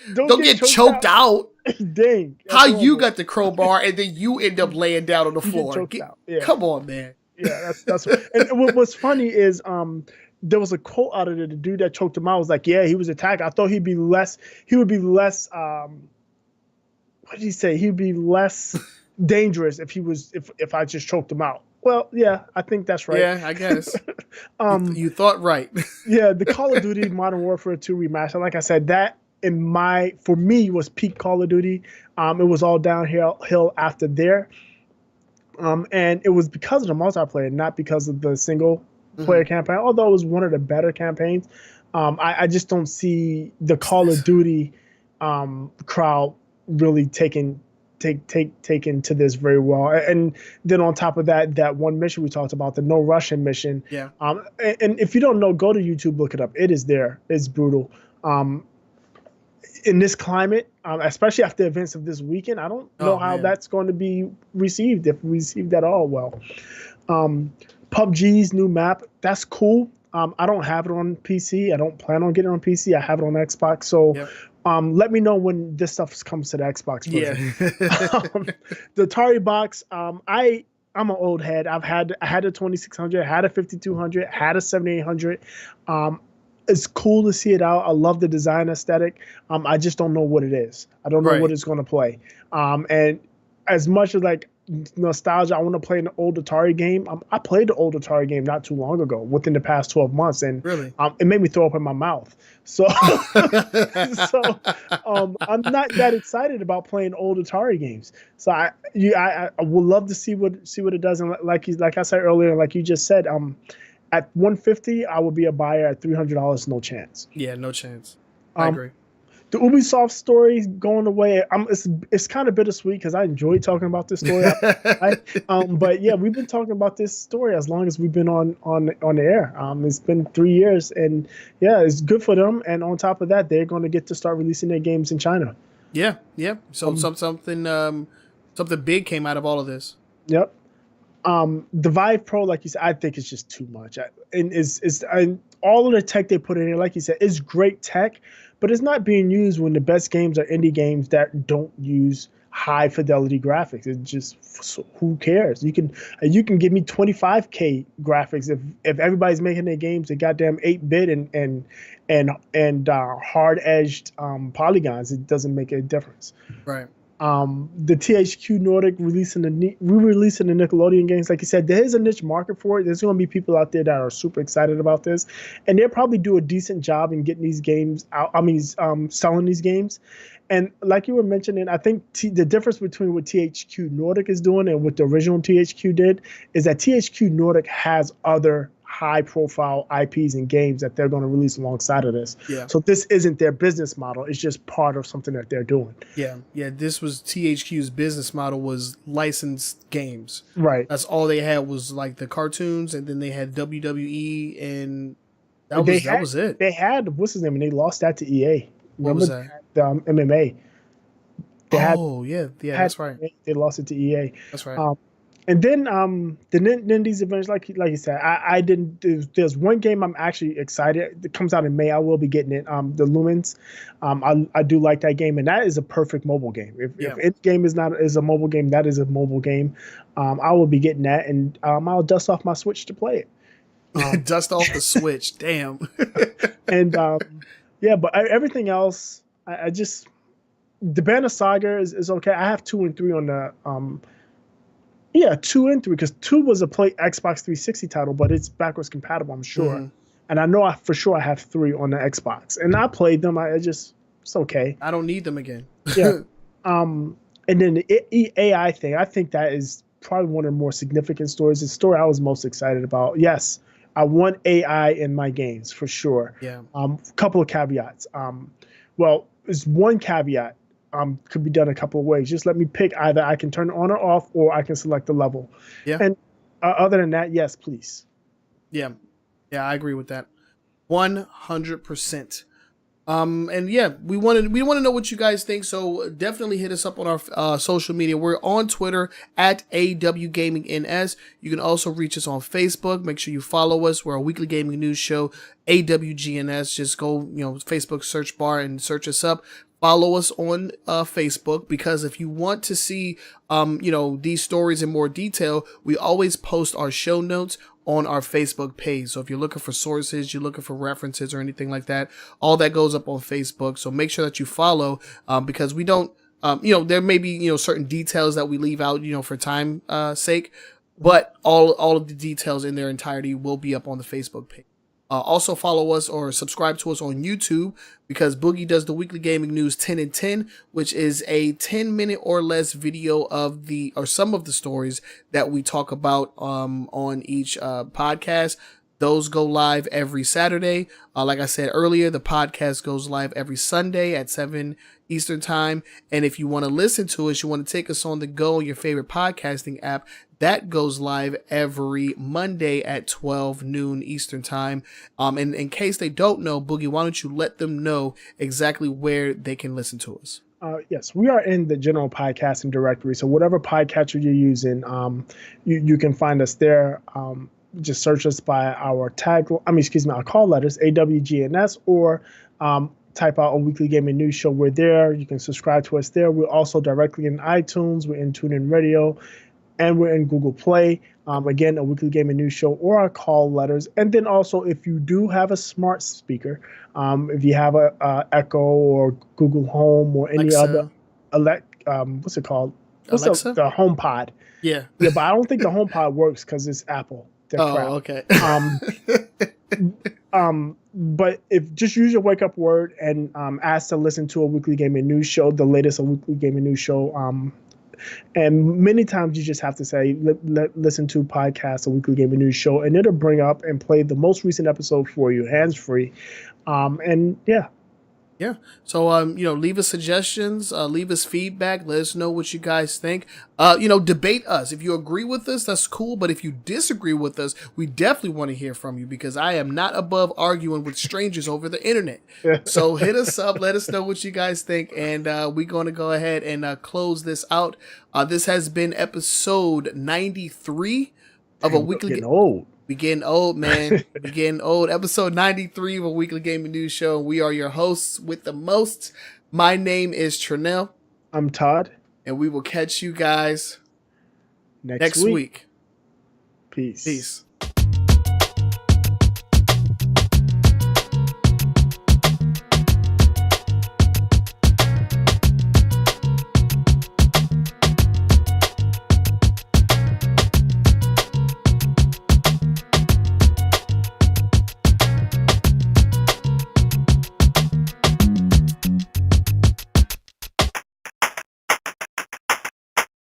choked out. Dang. How you got the crowbar and then you end up laying down on the floor? Come on, man. Yeah, that's and what's funny is there was a quote out of it. The dude that choked him out was like, yeah, he was attacked. I thought he would be less what did he say? He'd be less dangerous if I just choked him out. Well, yeah, I think that's right. Yeah, I guess. You thought right. Yeah, the Call of Duty Modern Warfare 2 remaster, like I said, that for me was peak Call of Duty. It was all downhill after there. And it was because of the multiplayer, not because of the single player campaign, although it was one of the better campaigns. I just don't see the Call of Duty crowd really taking to this very well. And then on top of that one mission we talked about, the No Russian mission. Yeah. And if you don't know, go to YouTube, look it up. It is there. It's brutal. In this climate, especially after events of this weekend, I don't know how that's going to be received, if received at all well. PUBG's new map, that's cool. I don't have it on PC. I don't plan on getting it on PC. I have it on Xbox. So let me know when this stuff comes to the Xbox version. Yeah. The Atari box, I'm an old head. I had a 2600, had a 5200, had a 7800. It's cool to see it out. I love the design aesthetic. I just don't know what it is. I don't know what it's going to play. And as much as like nostalgia, I want to play an old Atari game. I played the old Atari game not too long ago, within the past 12 months, and it made me throw up in my mouth. So, I'm not that excited about playing old Atari games. So I would love to see what it does. And like I said earlier, like you just said, at $150, I would be a buyer. At $300, no chance. Yeah, no chance. I agree. The Ubisoft story going away, it's kind of bittersweet because I enjoy talking about this story. But yeah, we've been talking about this story as long as we've been on the air. It's been 3 years, and yeah, it's good for them. And on top of that, they're going to get to start releasing their games in China. Yeah. So something big came out of all of this. Yep. The Vive Pro, like you said, I think it's just too much. And all of the tech they put in here, like you said, is great tech. but it's not being used when the best games are indie games that don't use high fidelity graphics. It's just, so who cares? You can give me 25K graphics if everybody's making their games at goddamn 8-bit and hard edged polygons. It doesn't make a difference. Right. The THQ Nordic re-releasing the Nickelodeon games, like you said, there is a niche market for it. There's going to be people out there that are super excited about this, and they'll probably do a decent job in getting these games out. Selling these games. And like you were mentioning, I think the difference between what THQ Nordic is doing and what the original THQ did is that THQ Nordic has other high-profile IPs and games that they're going to release alongside of this. Yeah. So this isn't their business model. It's just part of something that they're doing. Yeah. This was THQ's business model, was licensed games. Right. That's all they had, was like the cartoons, and then they had WWE, and that was it. They had, what's his name, and they lost that to EA. What was that? The MMA. That's right. They lost it to EA. That's right. And then the Nindies events, like you said, I didn't. There's one game I'm actually excited. It comes out in May. I will be getting it. The Lumens. I do like that game, and that is a perfect mobile game. If its game is a mobile game, that is a mobile game. I will be getting that, and I'll dust off my Switch to play it. Dust off the Switch, damn. And but everything else, I just, the Banner Saga is okay. I have 2 and 3 on the 2 and 3, because 2 was a Xbox 360 title, but it's backwards compatible, I'm sure. Mm-hmm. And I know for sure I have 3 on the Xbox, and I played them. It's okay. I don't need them again. Yeah. And then the AI thing, I think that is probably one of the more significant stories. The story I was most excited about. Yes, I want AI in my games for sure. Yeah. Couple of caveats. Well, there's one caveat. Could be done a couple of ways. Just let me pick either I can turn it on or off, or I can select the level. Yeah. And other than that, yes, please. Yeah. Yeah, I agree with that. 100%. And yeah, we want to know what you guys think. So definitely hit us up on our social media. We're on Twitter at AWGamingNS. You can also reach us on Facebook. Make sure you follow us. We're a weekly gaming news show, AWGNS. Just go, Facebook search bar and search us up. Follow us on Facebook, because if you want to see, these stories in more detail, we always post our show notes on our Facebook page. So if you're looking for sources, you're looking for references or anything like that, all that goes up on Facebook. So make sure that you follow, because we don't, there may be, certain details that we leave out, for time sake, but all of the details in their entirety will be up on the Facebook page. Also follow us or subscribe to us on YouTube, because Boogie does the Weekly Gaming News 10 in 10, which is a 10-minute or less video of some of the stories that we talk about on each podcast. Those go live every Saturday. Like I said earlier, the podcast goes live every Sunday at 7 Eastern time. And if you want to listen to us, you want to take us on the go on your favorite podcasting app, that goes live every Monday at 12 noon Eastern time. And in case they don't know, Boogie, why don't you let them know exactly where they can listen to us? Yes, we are in the general podcasting directory. So whatever podcatcher you're using, you can find us there. Just search us by our our call letters, AWGNS, or type out a Weekly Gaming News Show. We're there. You can subscribe to us there. We're also directly in iTunes. We're in TuneIn Radio, and we're in Google Play. Again, a Weekly Gaming News Show or our call letters. And then also, if you do have a smart speaker, if you have a Echo or Google Home or any Alexa. other, what's it called? Alexa? The HomePod. Yeah. Yeah, but I don't think the HomePod works because it's Apple. Okay. But if just use your wake up word and ask to listen to a Weekly Gaming News Show, the latest a Weekly Gaming News Show. And many times you just have to say, listen to podcast, a Weekly Gaming News Show, and it'll bring up and play the most recent episode for you, hands free. And yeah. Yeah. So, leave us suggestions, leave us feedback. Let us know what you guys think. Debate us. If you agree with us, that's cool. But if you disagree with us, we definitely want to hear from you, because I am not above arguing with strangers over the internet. So hit us up. Let us know what you guys think. And we're going to go ahead and close this out. This has been episode 93 of a weekly. Old. We getting old, man. We getting old. Episode 93 of a weekly gaming news show. We are your hosts with the most. My name is Trenell. I'm Todd. And we will catch you guys next week. Peace.